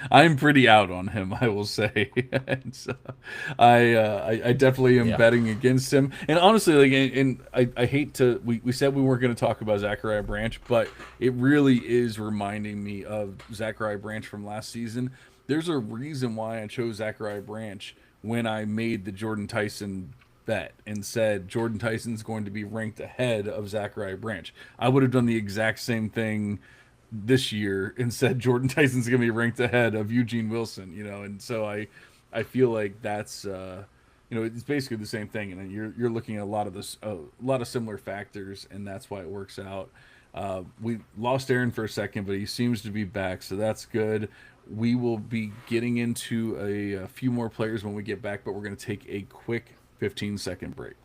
Speaker 1: I'm pretty out on him, I will say. And so I definitely am betting against him. And honestly, like, and I hate to. We said we weren't going to talk about Zachariah Branch, but it really is reminding me of Zachariah Branch from last season. There's a reason why I chose Zachariah Branch when I made the Jordan Tyson bet and said Jordan Tyson's going to be ranked ahead of Zachariah Branch. I would have done the exact same thing this year and said Jordan Tyson's going to be ranked ahead of Eugene Wilson, and so I feel like that's it's basically the same thing, and you're looking at a lot of similar factors, and that's why it works out. We lost Aaron for a second, but he seems to be back, so that's good. We will be getting into a few more players when we get back, but we're going to take a quick 15-second break.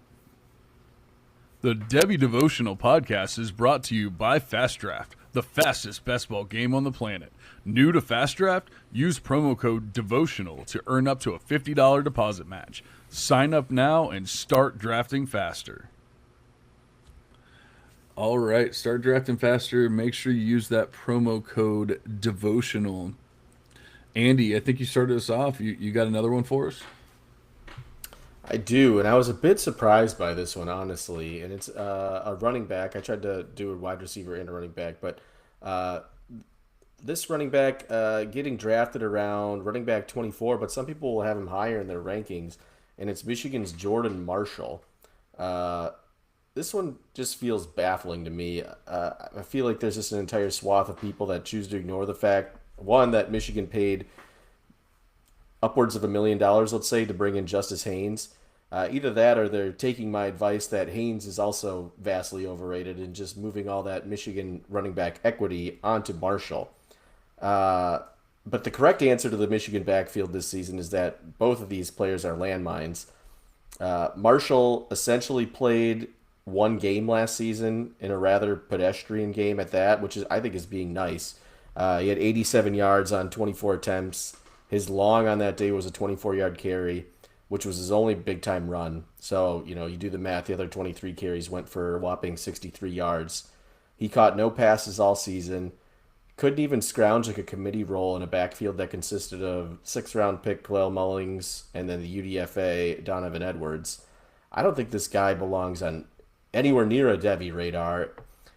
Speaker 1: The Devy Devotional Podcast is brought to you by Fast Draft. the fastest best ball game on the planet. New to Fast Draft? Use promo code DEVOTIONAL to earn up to a $50 deposit match. Sign up now and start drafting faster. All right, start drafting faster. Make sure you use that promo code DEVOTIONAL. Andy, I think you started us off. You got another one for us?
Speaker 3: I do, and I was a bit surprised by this one, honestly. And it's a running back. I tried to do a wide receiver and a running back, but this running back getting drafted around running back 24, but some people will have him higher in their rankings, and it's Michigan's Jordan Marshall. This one just feels baffling to me. I feel like there's just an entire swath of people that choose to ignore the fact, one, that Michigan paid upwards of $1 million, let's say, to bring in Justice Haynes. Either that or they're taking my advice that Haynes is also vastly overrated and just moving all that Michigan running back equity onto Marshall. But the correct answer to the Michigan backfield this season is that both of these players are landmines. Marshall essentially played one game last season in a rather pedestrian game at that, which is I think is being nice. He had 87 yards on 24 attempts. His long on that day was a 24-yard carry, which was his only big-time run. So, you do the math. The other 23 carries went for a whopping 63 yards. He caught no passes all season. Couldn't even scrounge like a committee role in a backfield that consisted of sixth-round pick Khalil Mullings and then the UDFA Donovan Edwards. I don't think this guy belongs on anywhere near a Devy radar.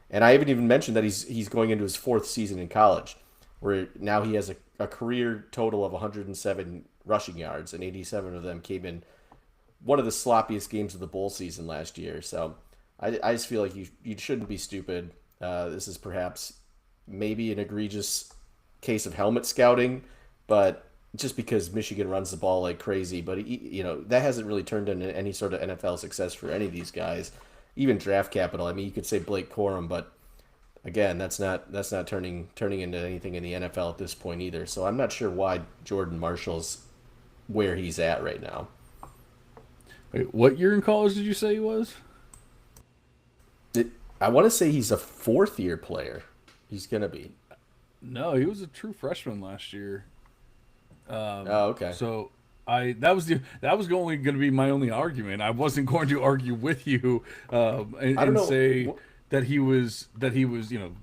Speaker 3: And I haven't even mentioned that he's going into his fourth season in college, where now he has a career total of 107 rushing yards, and 87 of them came in one of the sloppiest games of the bowl season last year. So I just feel like you shouldn't be stupid. This is perhaps maybe an egregious case of helmet scouting, but just because Michigan runs the ball like crazy. But that hasn't really turned into any sort of NFL success for any of these guys. Even draft capital. I mean, you could say Blake Corum, but again, that's not turning into anything in the NFL at this point either. So I'm not sure why Jordan Marshall's where he's at right now.
Speaker 1: Wait, what year in college did you say he was?
Speaker 3: I want to say he's a fourth-year player. He's gonna be.
Speaker 1: No, he was a true freshman last year.
Speaker 3: Okay.
Speaker 1: So that was only going to be my only argument. I wasn't going to argue with you and say that he was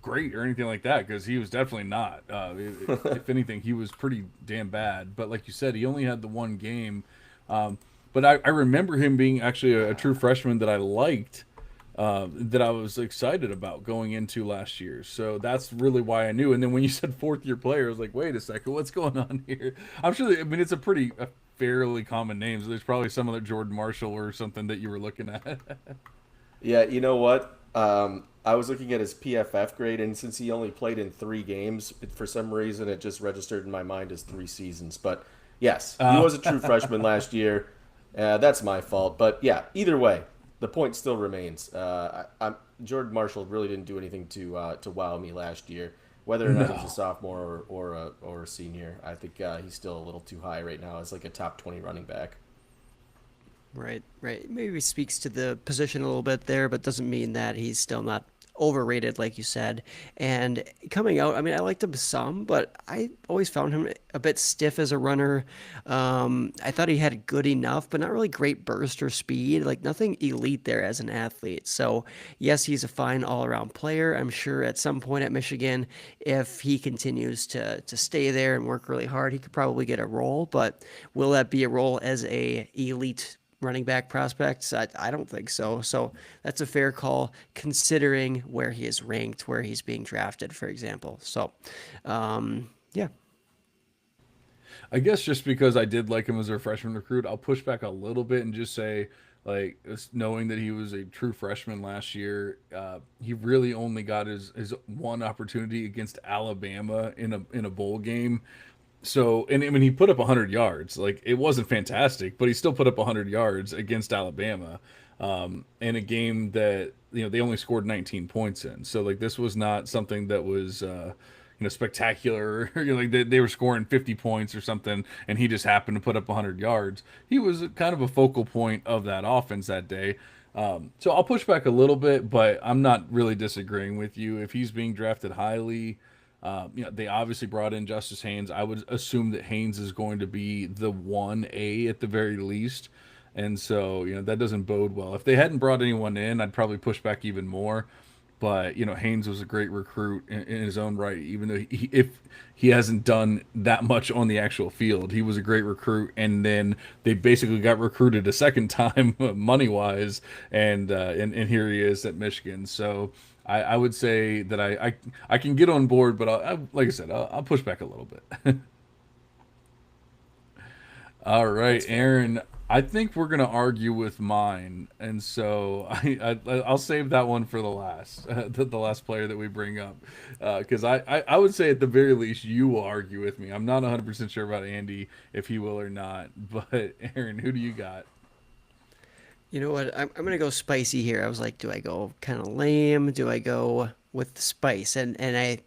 Speaker 1: great or anything like that, because he was definitely not. If anything, he was pretty damn bad. But like you said, he only had the one game. But I remember him being actually a true freshman that I liked. That I was excited about going into last year. So that's really why I knew. And then when you said fourth-year player, I was like, wait a second, what's going on here? I'm sure it's a fairly common name. So there's probably some other Jordan Marshall or something that you were looking at.
Speaker 3: Yeah, you know what? I was looking at his PFF grade, and since he only played in 3 games, for some reason it just registered in my mind as 3 seasons. But yes, he was a true freshman last year. That's my fault. But yeah, either way, the point still remains. Jordan Marshall really didn't do anything to wow me last year. Whether or not he's a sophomore or a senior, I think he's still a little too high right now as like a top 20 running back.
Speaker 4: Right. Maybe speaks to the position a little bit there, but doesn't mean that he's still not overrated, like you said. And coming out, I mean, I liked him some, but I always found him a bit stiff as a runner. I thought he had good enough, but not really great burst or speed, like nothing elite there as an athlete. So yes, he's a fine all-around player. I'm sure at some point at Michigan, if he continues to stay there and work really hard, he could probably get a role, but will that be a role as a elite running back prospects? I don't think so. So that's a fair call considering where he is ranked, where he's being drafted, for example. So, yeah.
Speaker 1: I guess just because I did like him as a freshman recruit, I'll push back a little bit and just say, like, knowing that he was a true freshman last year, he really only got his one opportunity against Alabama in a bowl game. So, and I mean, he put up 100 yards. Like, it wasn't fantastic, but he still put up 100 yards against Alabama in a game that, they only scored 19 points in. So, like, this was not something that was, spectacular. Like, they were scoring 50 points or something, and he just happened to put up 100 yards. He was kind of a focal point of that offense that day. So I'll push back a little bit, but I'm not really disagreeing with you. If he's being drafted highly, they obviously brought in Justice Haynes. I would assume that Haynes is going to be the 1A at the very least. And so, that doesn't bode well. If they hadn't brought anyone in, I'd probably push back even more. But Haynes was a great recruit in his own right. Even though if he hasn't done that much on the actual field, he was a great recruit. And then they basically got recruited a second time, money wise, and here he is at Michigan. So I would say that I can get on board, but like I said, I'll push back a little bit. All right, Aaron. I think we're gonna argue with mine, and so I'll save that one for the last, the last player that we bring up, because I would say at the very least you will argue with me. I'm not 100% sure about Andy if he will or not, but Aaron, who do you got?
Speaker 4: You know what? I'm gonna go spicy here. I was like, do I go kind of lame? Do I go with the spice? And I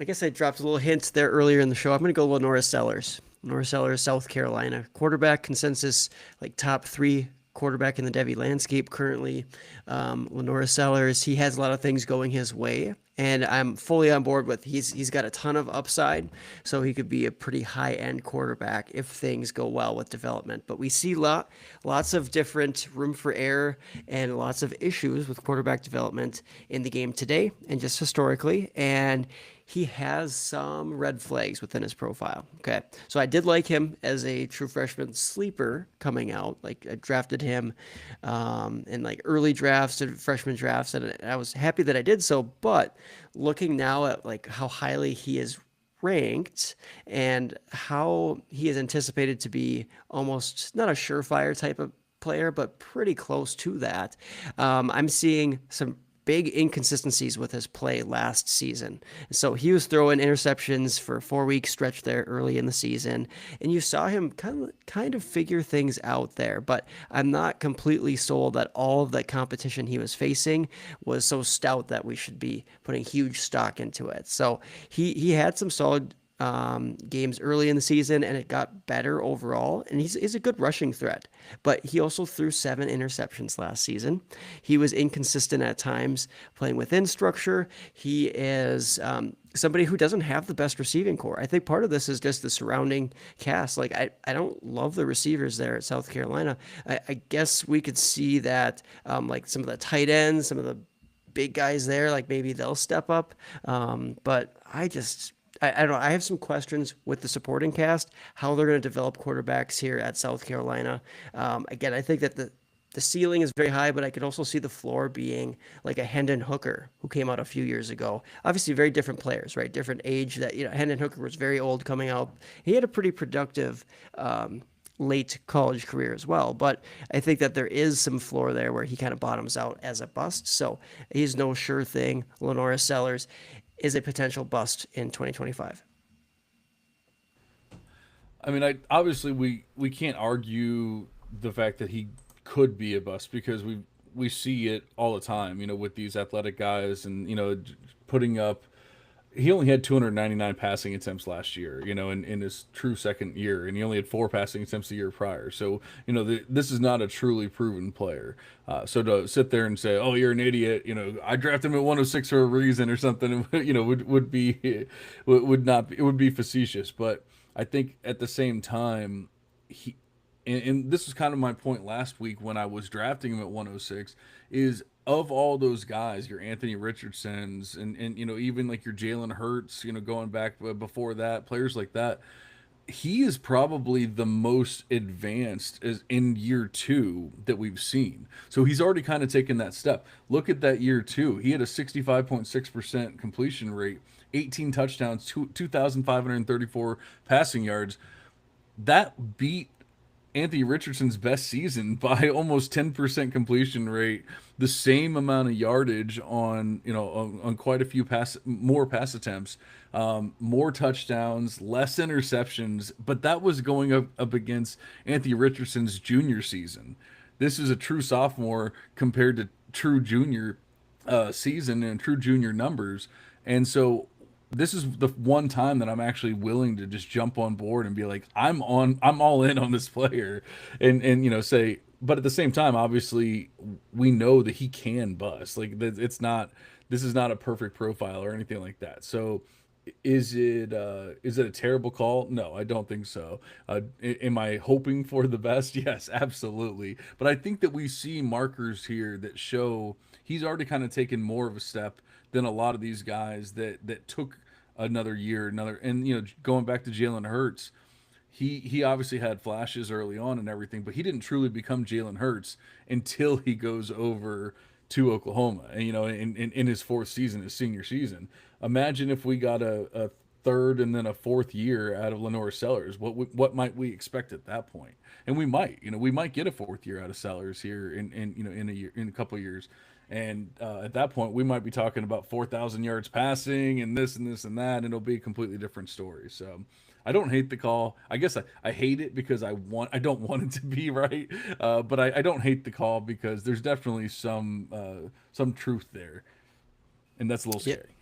Speaker 4: guess I dropped a little hint there earlier in the show. I'm gonna go Lenora Sellers. Lenora Sellers, South Carolina quarterback consensus, like top three quarterback in the Devy landscape currently. Lenora Sellers, he has a lot of things going his way, and I'm fully on board with he's got a ton of upside, so he could be a pretty high end quarterback if things go well with development. But we see lots of different room for error and lots of issues with quarterback development in the game today and just historically, and he has some red flags within his profile. Okay. So I did like him as a true freshman sleeper coming out. Like I drafted him in like early drafts and freshman drafts, and I was happy that I did so. But looking now at like how highly he is ranked and how he is anticipated to be almost not a surefire type of player, but pretty close to that. I'm seeing some big inconsistencies with his play last season. So he was throwing interceptions for a 4 week stretch there early in the season, and you saw him kind of figure things out there. But I'm not completely sold that all of that competition he was facing was so stout that we should be putting huge stock into it. So he had some solid games early in the season, and it got better overall. And he's a good rushing threat, but he also threw 7 interceptions last season. He was inconsistent at times playing within structure. He is somebody who doesn't have the best receiving core. I think part of this is just the surrounding cast. Like I don't love the receivers there at South Carolina. I guess we could see that like some of the tight ends, some of the big guys there, like maybe they'll step up. But I don't know. I have some questions with the supporting cast, how they're going to develop quarterbacks here at South Carolina. Again, I think that the ceiling is very high, but I could also see the floor being like a Hendon Hooker who came out a few years ago. Obviously, very different players, right? Different age. That Hendon Hooker was very old coming out. He had a pretty productive late college career as well, but I think that there is some floor there where he kind of bottoms out as a bust. So he's no sure thing. Lenora Sellers is a potential bust in 2025.
Speaker 1: I mean, obviously we can't argue the fact that he could be a bust because we see it all the time, with these athletic guys and putting up. He only had 299 passing attempts last year, in his true second year, and he only had 4 passing attempts the year prior. So, this is not a truly proven player. So to sit there and say, "Oh, you're an idiot," I drafted him at 106 for a reason or something, would be would not be, it would be facetious. But I think at the same time, he and this was kind of my point last week when I was drafting him at 106 is of all those guys, your Anthony Richardsons and even like your Jalen Hurts, going back before that, players like that, he is probably the most advanced as in year 2 that we've seen. So he's already kind of taken that step. Look at that year 2. He had a 65.6% completion rate, 18 touchdowns, 2,534 passing yards. That beat Anthony Richardson's best season by almost 10% completion rate, the same amount of yardage on quite a few more pass attempts, more touchdowns, less interceptions, but that was going up against Anthony Richardson's junior season. This is a true sophomore compared to true junior season and true junior numbers. And so this is the one time that I'm actually willing to just jump on board and be like, I'm all in on this player and say, but at the same time, obviously, we know that he can bust. Like it's not. This is not a perfect profile or anything like that. So, is it a terrible call? No, I don't think so. Am I hoping for the best? Yes, absolutely. But I think that we see markers here that show he's already kind of taken more of a step than a lot of these guys that took another year, another. And going back to Jalen Hurts, he obviously had flashes early on and everything, but he didn't truly become Jalen Hurts until he goes over to Oklahoma, and in his fourth season, his senior season. Imagine if we got a third and then a fourth year out of Lenore Sellers. What might we expect at that point? And we might get a fourth year out of Sellers here in a couple of years. And at that point, we might be talking about 4,000 yards passing and this and this and that, and it'll be a completely different story. So I don't hate the call. I guess I hate it because I don't want it to be right, but I don't hate the call because there's definitely some truth there, and that's a little
Speaker 4: Yeah.
Speaker 1: scary.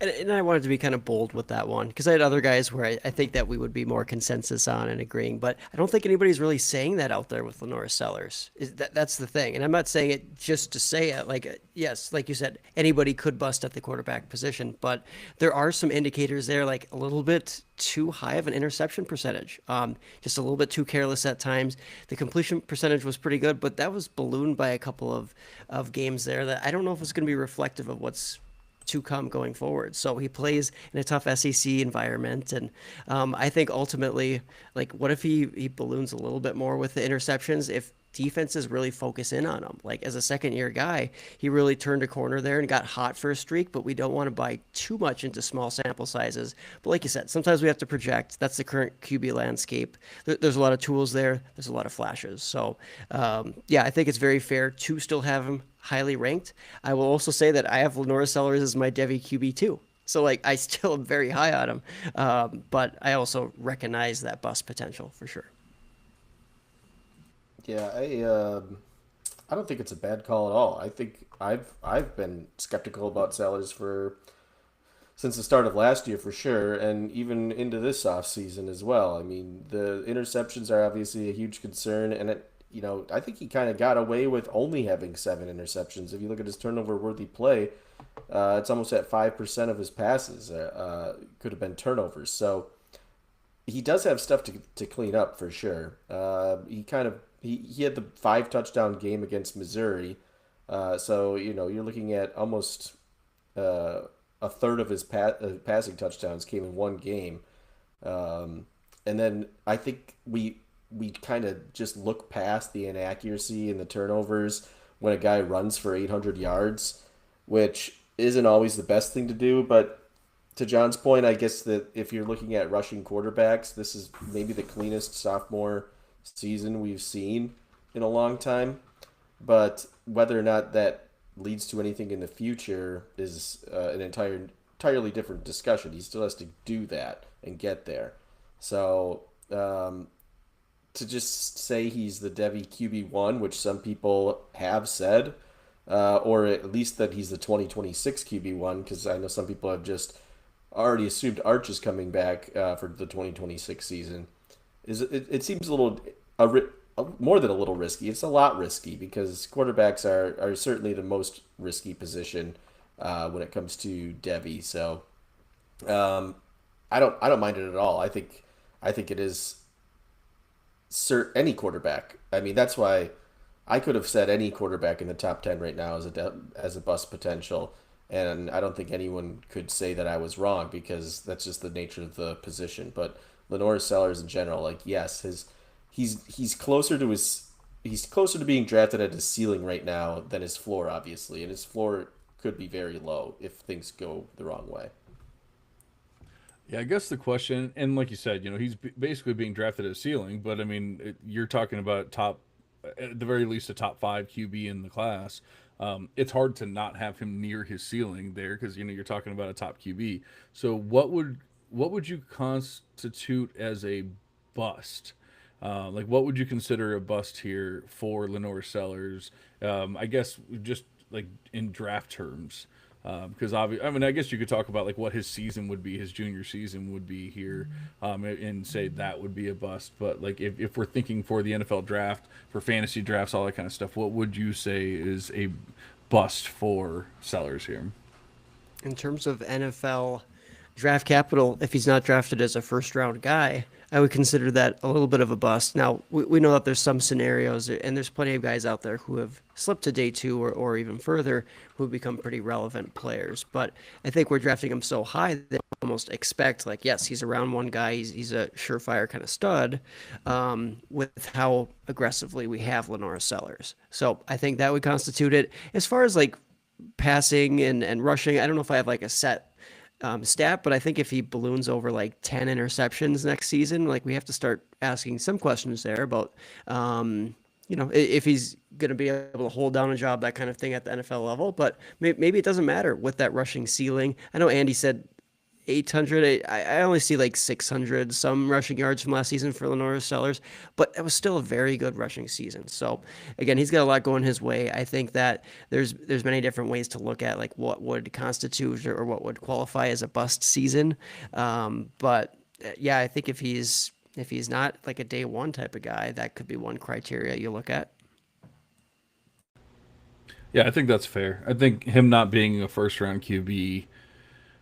Speaker 4: And I wanted to be kind of bold with that one because I had other guys where I think that we would be more consensus on and agreeing, but I don't think anybody's really saying that out there with Lenora Sellers. That's the thing, and I'm not saying it just to say it. Like, yes, like you said, anybody could bust at the quarterback position, but there are some indicators there, like a little bit too high of an interception percentage, just a little bit too careless at times. The completion percentage was pretty good, but that was ballooned by a couple of games there that I don't know if it's going to be reflective of what's to come going forward. So he plays in a tough SEC environment, and I think ultimately, like, what if he balloons a little bit more with the interceptions? If defenses really focus in on him, like as a second year guy, he really turned a corner there and got hot for a streak. But we don't want to buy too much into small sample sizes. But like you said, sometimes we have to project. That's the current QB landscape. There's a lot of tools there. There's a lot of flashes. So yeah, I think it's very fair to still have him highly ranked. I will also say that I have Lenora Sellers as my Devy QB too. So like I still am very high on him, but I also recognize that bust potential for sure.
Speaker 3: Yeah, I don't think it's a bad call at all. I think I've been skeptical about Sellers for since the start of last year for sure, and even into this off season as well. I mean, the interceptions are obviously a huge concern, and I think he kind of got away with only having 7 interceptions. If you look at his turnover worthy play, it's almost at 5% of his passes could have been turnovers. So he does have stuff to clean up for sure. He had the 5 touchdown game against Missouri, so you're looking at almost uh, a third of his passing touchdowns came in one game. And then I think we kind of just look past the inaccuracy and the turnovers when a guy runs for 800 yards, which isn't always the best thing to do. But to John's point, I guess that if you're looking at rushing quarterbacks, this is maybe the cleanest sophomore season we've seen in a long time. But whether or not that leads to anything in the future is an entirely different discussion. He still has to do that and get there. So to just say he's the Devy QB1, which some people have said, or at least that he's the 2026 QB1, because I know some people have just already assumed Arch is coming back for the 2026 season. It seems a little more than a little risky. It's a lot risky because quarterbacks are certainly the most risky position when it comes to Devy. So I don't mind it at all. I think it is any quarterback. I mean, that's why I could have said any quarterback in the top 10 right now as a bust potential, and I don't think anyone could say that I was wrong because that's just the nature of the position. But Lenore Sellers in general, like yes, he's closer to being drafted at his ceiling right now than his floor, obviously, and his floor could be very low if things go the wrong way.
Speaker 1: Yeah, I guess the question, and like you said, he's basically being drafted at ceiling, but I mean, you're talking about top, at the very least, a top five QB in the class. It's hard to not have him near his ceiling there because you're talking about a top QB. So what would you constitute as a bust? Like, what would you consider a bust here for Lenore Sellers? I guess just like in draft terms. Because obviously, I mean, I guess you could talk about like what his season would be, his junior season would be here, and say that would be a bust. But like, if we're thinking for the NFL draft, for fantasy drafts, all that kind of stuff, what would you say is a bust for Sellers here?
Speaker 4: In terms of NFL draft capital, if he's not drafted as a first round guy, I would consider that a little bit of a bust. Now, we know that there's some scenarios, and there's plenty of guys out there who have slipped to day two or even further who have become pretty relevant players. But I think we're drafting him so high that we almost expect, like, yes, he's a round one guy, he's a surefire kind of stud, with how aggressively we have Lenora Sellers. So I think that would constitute it. As far as like passing and rushing, I don't know if I have like a set stat, but I think if he balloons over like 10 interceptions next season, like we have to start asking some questions there about, if he's going to be able to hold down a job, that kind of thing at the NFL level. But maybe it doesn't matter with that rushing ceiling. I know Andy said 800. I only see like 600 some rushing yards from last season for Lenora Sellers, but it was still a very good rushing season. So again, he's got a lot going his way. I think that there's many different ways to look at like what would constitute or what would qualify as a bust season. But yeah, I think if he's not like a day one type of guy, that could be one criteria you look at.
Speaker 1: Yeah, I think that's fair. I think him not being a first round QB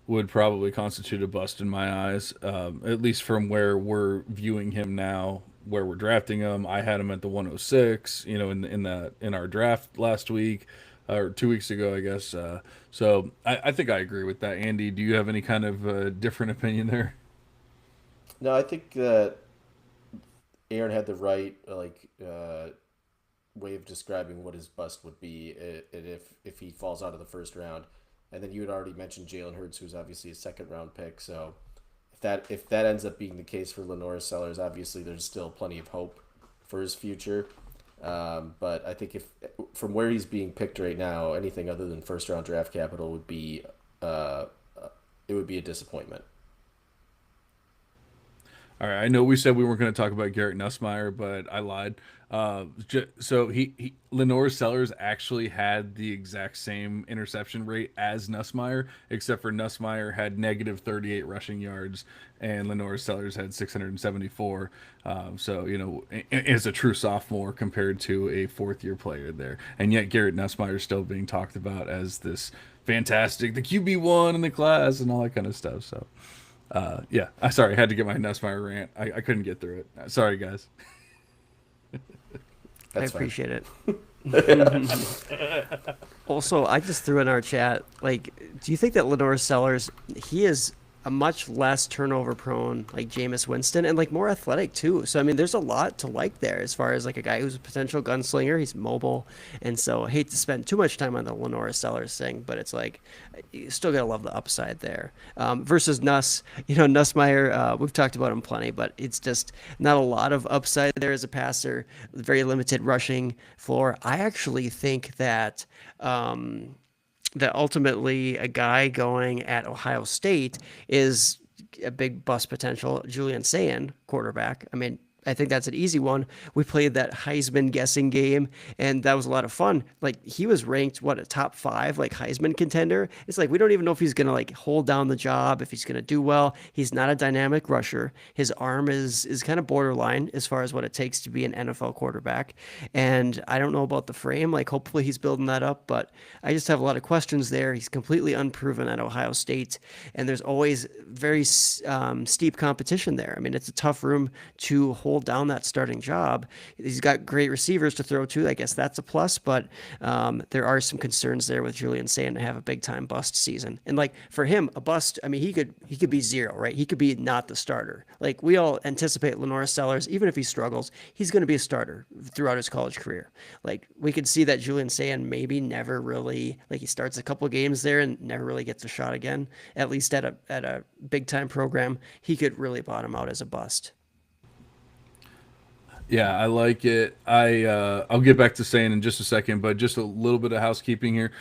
Speaker 1: would probably constitute a bust in my eyes, at least from where we're viewing him now, where we're drafting him. I had him at the 106, in our draft last week or 2 weeks ago, I guess. So I think I agree with that. Andy, do you have any kind of different opinion there?
Speaker 3: No, I think that Aaron had the right way of describing what his bust would be if he falls out of the first round. And then you had already mentioned Jalen Hurts, who's obviously a second round pick. So if that ends up being the case for Lenora Sellers, obviously there's still plenty of hope for his future. But I think if from where he's being picked right now, anything other than first round draft capital would be it would be a disappointment.
Speaker 1: All right, I know we said we weren't going to talk about Garrett Nussmeier, but I lied. So Lenore Sellers actually had the exact same interception rate as Nussmeier, except for Nussmeier had negative 38 rushing yards, and Lenore Sellers had 674. So is a true sophomore compared to a fourth year player there, and yet Garrett Nussmeier is still being talked about as this fantastic, the QB1 in the class, and all that kind of stuff. So. Yeah, I sorry, I had to get my Nussmeier rant. I couldn't get through it. Sorry, guys.
Speaker 4: I
Speaker 3: That's fine.
Speaker 4: appreciate it. Also, I just threw in our chat, like, do you think that Lenore Sellers, he is a much less turnover prone, like Jameis Winston, and like more athletic too. So I mean, there's a lot to like there as far as like a guy who's a potential gunslinger. He's mobile, and so I hate to spend too much time on the Lenora Sellers thing, but it's like you still gotta love the upside there. Versus Nussmeier, we've talked about him plenty, but it's just not a lot of upside there as a passer. Very limited rushing floor. I actually think that. That ultimately a guy going at Ohio State is a big bust potential. Julian Sayin, quarterback. I mean, I think that's an easy one. We played that Heisman guessing game, and that was a lot of fun. Like, he was ranked, a top 5, like, Heisman contender. It's like, we don't even know if he's going to, like, hold down the job, if he's going to do well. He's not a dynamic rusher. His arm is kind of borderline as far as what it takes to be an NFL quarterback. And I don't know about the frame. Like, hopefully he's building that up, but I just have a lot of questions there. He's completely unproven at Ohio State, and there's always very steep competition there. I mean, it's a tough room to hold down that starting job. He's got great receivers to throw to. I guess that's a plus, but there are some concerns there with Julian Sayin to have a big time bust season. And like for him, a bust, I mean, he could be zero, right? He could be not the starter. Like we all anticipate Lenora Sellers, even if he struggles, he's going to be a starter throughout his college career. Like we could see that Julian Sayin maybe never really, like he starts a couple games there and never really gets a shot again, at least at a big time program. He could really bottom out as a bust.
Speaker 1: Yeah, I like it. I'll get back to saying in just a second, but just a little bit of housekeeping here.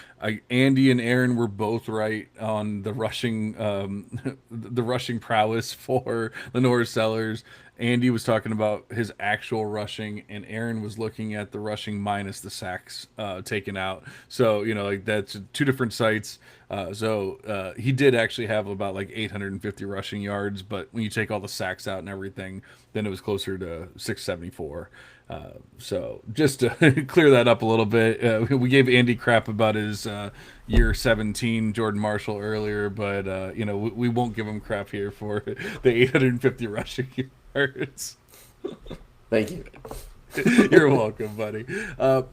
Speaker 1: Andy and Aaron were both right on the rushing, the rushing prowess for Lenore Sellers, Andy was talking about his actual rushing, and Aaron was looking at the rushing minus the sacks taken out. So like that's two different sites. He did actually have about like 850 rushing yards, but when you take all the sacks out and everything, then it was closer to 674. So just to clear that up a little bit, we gave Andy crap about his year 17 Jordan Marshall earlier, but we won't give him crap here for the 850 rushing yards.
Speaker 3: Thank you.
Speaker 1: You're welcome, buddy.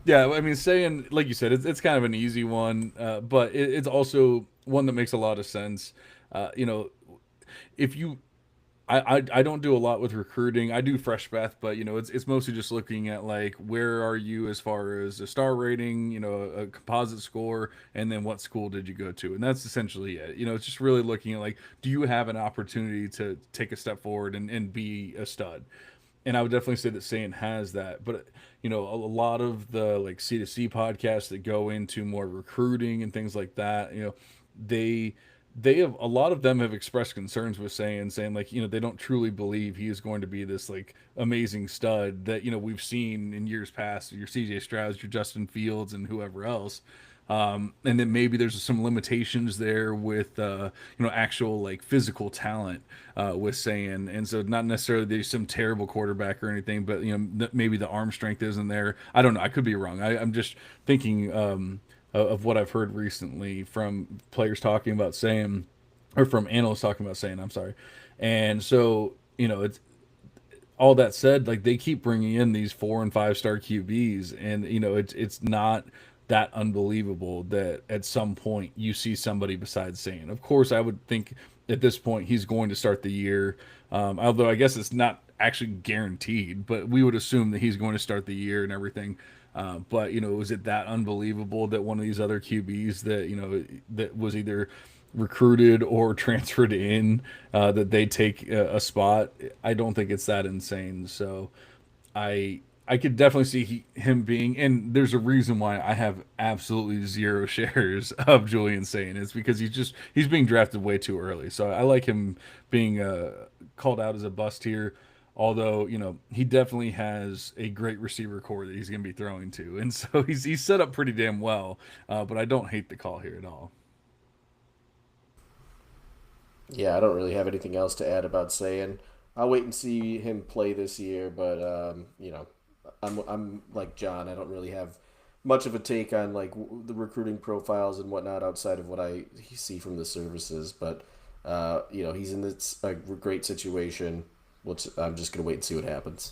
Speaker 1: Yeah, I mean, saying like you said, it's kind of an easy one, but it's also one that makes a lot of sense. If you I don't do a lot with recruiting. I do fresh bath, but it's mostly just looking at like where are you as far as a star rating, a composite score, and then what school did you go to, and that's essentially it. It's just really looking at like, do you have an opportunity to take a step forward and be a stud? And I would definitely say that Saiyan has that. But a lot of the like C2C podcasts that go into more recruiting and things like that, they have a lot of them have expressed concerns with saying like they don't truly believe he is going to be this like amazing stud that we've seen in years past, your CJ Strouds, your Justin Fields, and whoever else. And then maybe there's some limitations there with actual like physical talent with saying, and so not necessarily there's some terrible quarterback or anything, but maybe the arm strength isn't there. I don't know. I could be wrong. I'm just thinking of what I've heard recently from players talking about saying, or from analysts talking about saying. I'm sorry, and so it's all that said, like they keep bringing in these 4 and 5 star QBs, and it's not that unbelievable that at some point you see somebody besides Sane. Of course, I would think at this point he's going to start the year, although I guess it's not actually guaranteed, but we would assume that he's going to start the year and everything. But is it that unbelievable that one of these other QBs that that was either recruited or transferred in that they take a spot? I don't think it's that insane. So I could definitely see him being, and there's a reason why I have absolutely zero shares of Julian Sane. It's because he's being drafted way too early. So I like him being called out as a bust here. Although he definitely has a great receiver core that he's going to be throwing to, and so he's set up pretty damn well. But I don't hate the call here at all.
Speaker 3: Yeah, I don't really have anything else to add about saying. I'll wait and see him play this year, but I'm like John. I don't really have much of a take on like the recruiting profiles and whatnot outside of what I see from the services. But he's in this a great situation. I'm just gonna wait and see what happens.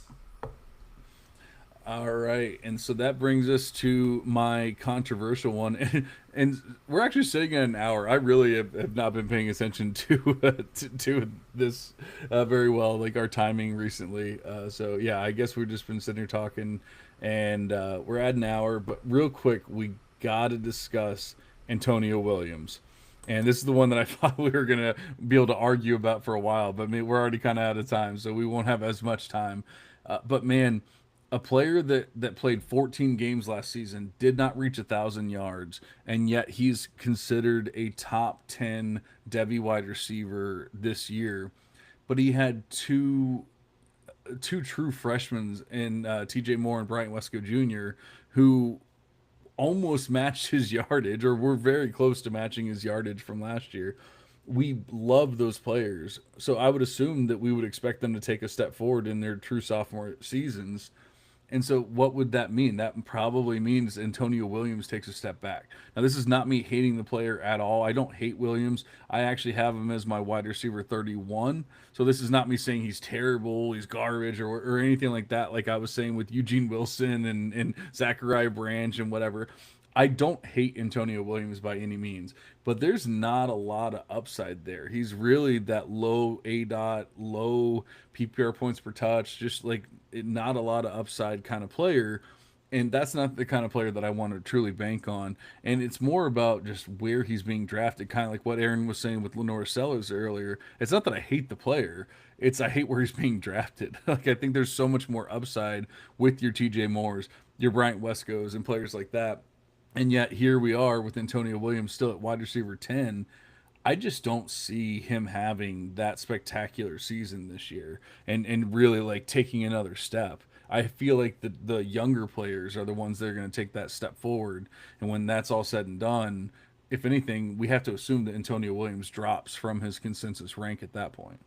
Speaker 1: All right, and so that brings us to my controversial one, and we're actually sitting at an hour. I really have not been paying attention to this very well, like our timing recently. So yeah, I guess we've just been sitting here talking, and we're at an hour. But real quick, we got to discuss Antonio Williams. And this is the one that I thought we were gonna be able to argue about for a while, but I mean, we're already kind of out of time, so we won't have as much time. But man, a player that played 14 games last season did not reach 1,000 yards, and yet he's considered a top 10 Devy wide receiver this year. But he had two true freshmen in T.J. Moore and Bryant Wesco Jr., who almost matched his yardage, or were very close to matching his yardage from last year. We love those players, so I would assume that we would expect them to take a step forward in their true sophomore seasons. And so, what would that mean? That probably means Antonio Williams takes a step back. Now, this is not me hating the player at all. I don't hate Williams. I actually have him as my wide receiver 31. So, this is not me saying he's terrible, he's garbage, or anything like that, like I was saying with Eugene Wilson and Zachariah Branch and whatever. I don't hate Antonio Williams by any means, but there's not a lot of upside there. He's really that low A dot, low PPR points per touch, just like not a lot of upside kind of player. And that's not the kind of player that I want to truly bank on. And it's more about just where he's being drafted, kind of like what Aaron was saying with Lenore Sellers earlier. It's not that I hate the player, it's I hate where he's being drafted. Like, I think there's so much more upside with your TJ Moores, your Bryant Wescos, and players like that. And yet here we are with Antonio Williams still at wide receiver 10. I just don't see him having that spectacular season this year and really like taking another step. I feel like the younger players are the ones that are going to take that step forward. And when that's all said and done, if anything, we have to assume that Antonio Williams drops from his consensus rank at that point.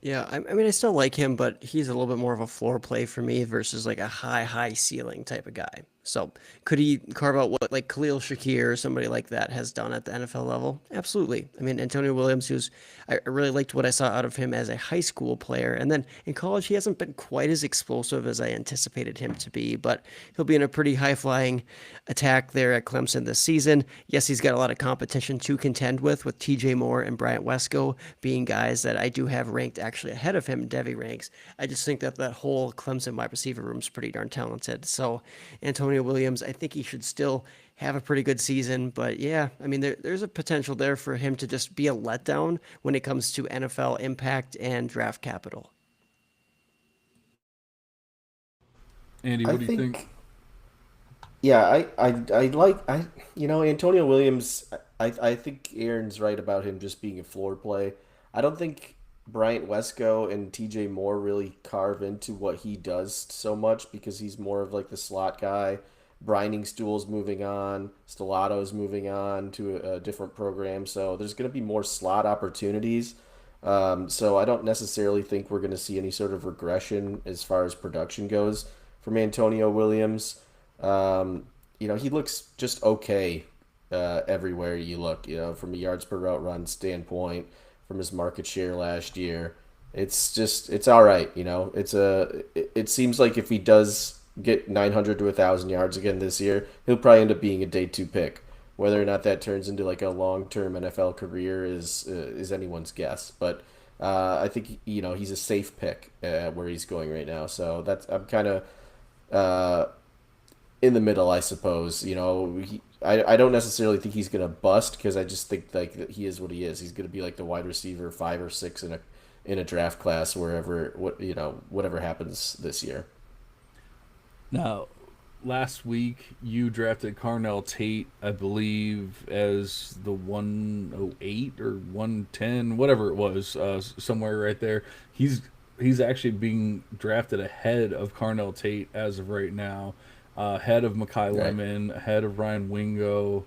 Speaker 4: Yeah, I mean, I still like him, but he's a little bit more of a floor play for me versus like a high ceiling type of guy. So, could he carve out what like Khalil Shakir or somebody like that has done at the NFL level? Absolutely. I mean, Antonio Williams, I really liked what I saw out of him as a high school player, and then in college he hasn't been quite as explosive as I anticipated him to be, but he'll be in a pretty high flying attack there at Clemson this season. Yes, he's got a lot of competition to contend with TJ Moore and Bryant Wesco being guys that I do have ranked actually ahead of him in Devy ranks. I just think that that whole Clemson wide receiver room is pretty darn talented. So Antonio Williams, I think he should still have a pretty good season. But yeah, I mean, there's a potential there for him to just be a letdown when it comes to NFL impact and draft capital.
Speaker 1: Andy,
Speaker 3: I
Speaker 1: what do you think?
Speaker 3: think, yeah, I like Antonio Williams. I think Aaron's right about him just being a floor play. I don't think Bryant Wesco and T.J. Moore really carve into what he does so much because he's more of like the slot guy. Brining Stool's moving on, Stellato's moving on to a different program, so there's going to be more slot opportunities. So I don't necessarily think we're going to see any sort of regression as far as production goes from Antonio Williams. He looks just okay everywhere you look. From a yards per route run standpoint, from his market share last year, it's all right. It seems like if he does get 900 to 1,000 yards again this year, he'll probably end up being a day two pick. Whether or not that turns into like a long term NFL career is anyone's guess. But I think he's a safe pick where he's going right now. So I'm kind of uh, in the middle, I suppose. I don't necessarily think he's gonna bust because I just think like that he is what he is. He's gonna be like the wide receiver 5 or 6 in a draft class wherever whatever happens this year.
Speaker 1: Now, last week you drafted Carnell Tate, I believe, as the 108 or 110, whatever it was, somewhere right there. He's actually being drafted ahead of Carnell Tate as of right now, ahead of Makai
Speaker 3: Right.
Speaker 1: Lemon, ahead of Ryan Wingo,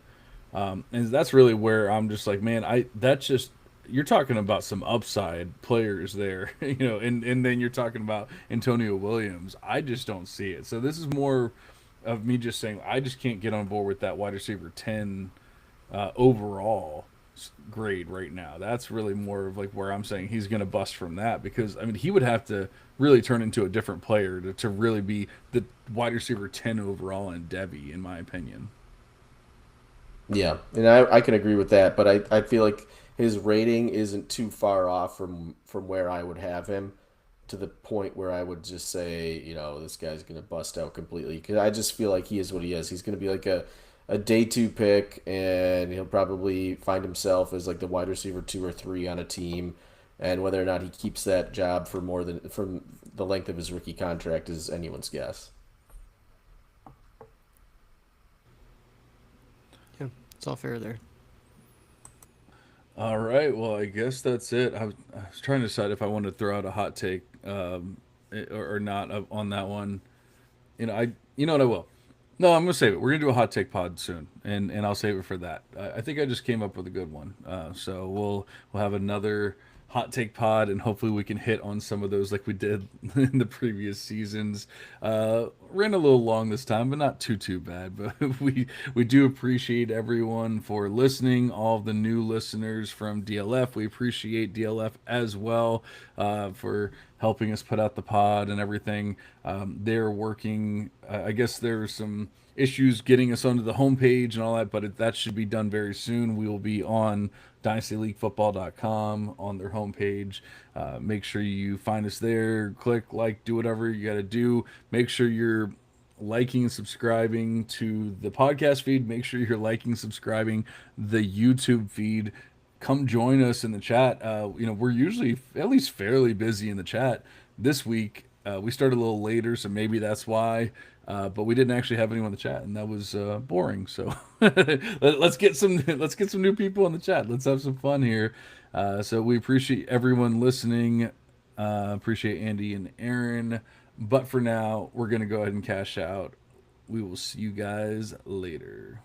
Speaker 1: and that's really where I'm just like, man, I that's just you're talking about some upside players there, and then you're talking about Antonio Williams. I just don't see it. So this is more of me just saying I just can't get on board with that wide receiver 10 overall grade right now. That's really more of like where I'm saying he's going to bust from that because I mean he would have to really turn into a different player to really be the wide receiver 10 overall in Devy, in my opinion.
Speaker 3: Yeah, and I can agree with that, but I feel like his rating isn't too far off from where I would have him to the point where I would just say, this guy's gonna bust out completely because I just feel like he is what he is. He's gonna be like a day two pick, and he'll probably find himself as like the wide receiver 2 or 3 on a team, and whether or not he keeps that job for more than from the length of his rookie contract is anyone's guess.
Speaker 4: Yeah, it's all fair there.
Speaker 1: All right, well, I guess that's it. I was trying to decide if I wanted to throw out a hot take or not on that one. You know what I will. No, I'm gonna save it. We're gonna do a hot take pod soon, and I'll save it for that. I think I just came up with a good one. So we'll have another hot take pod, and hopefully we can hit on some of those like we did in the previous seasons. Ran a little long this time, but not too bad. But we do appreciate everyone for listening. All of the new listeners from DLF, we appreciate DLF as well for helping us put out the pod and everything. They're working. I guess there's some issues getting us onto the homepage and all that, but that should be done very soon. We will be on dynastyleaguefootball.com on their homepage. Make sure you find us there. Click, like, do whatever you got to do. Make sure you're liking and subscribing to the podcast feed. Make sure you're liking, subscribing the YouTube feed. Come join us in the chat. We're usually at least fairly busy in the chat. This week, We started a little later, so maybe that's why. But we didn't actually have anyone in the chat, and that was boring. So let's get some new people in the chat. Let's have some fun here. So we appreciate everyone listening. Appreciate Andy and Aaron. But for now, we're gonna go ahead and cash out. We will see you guys later.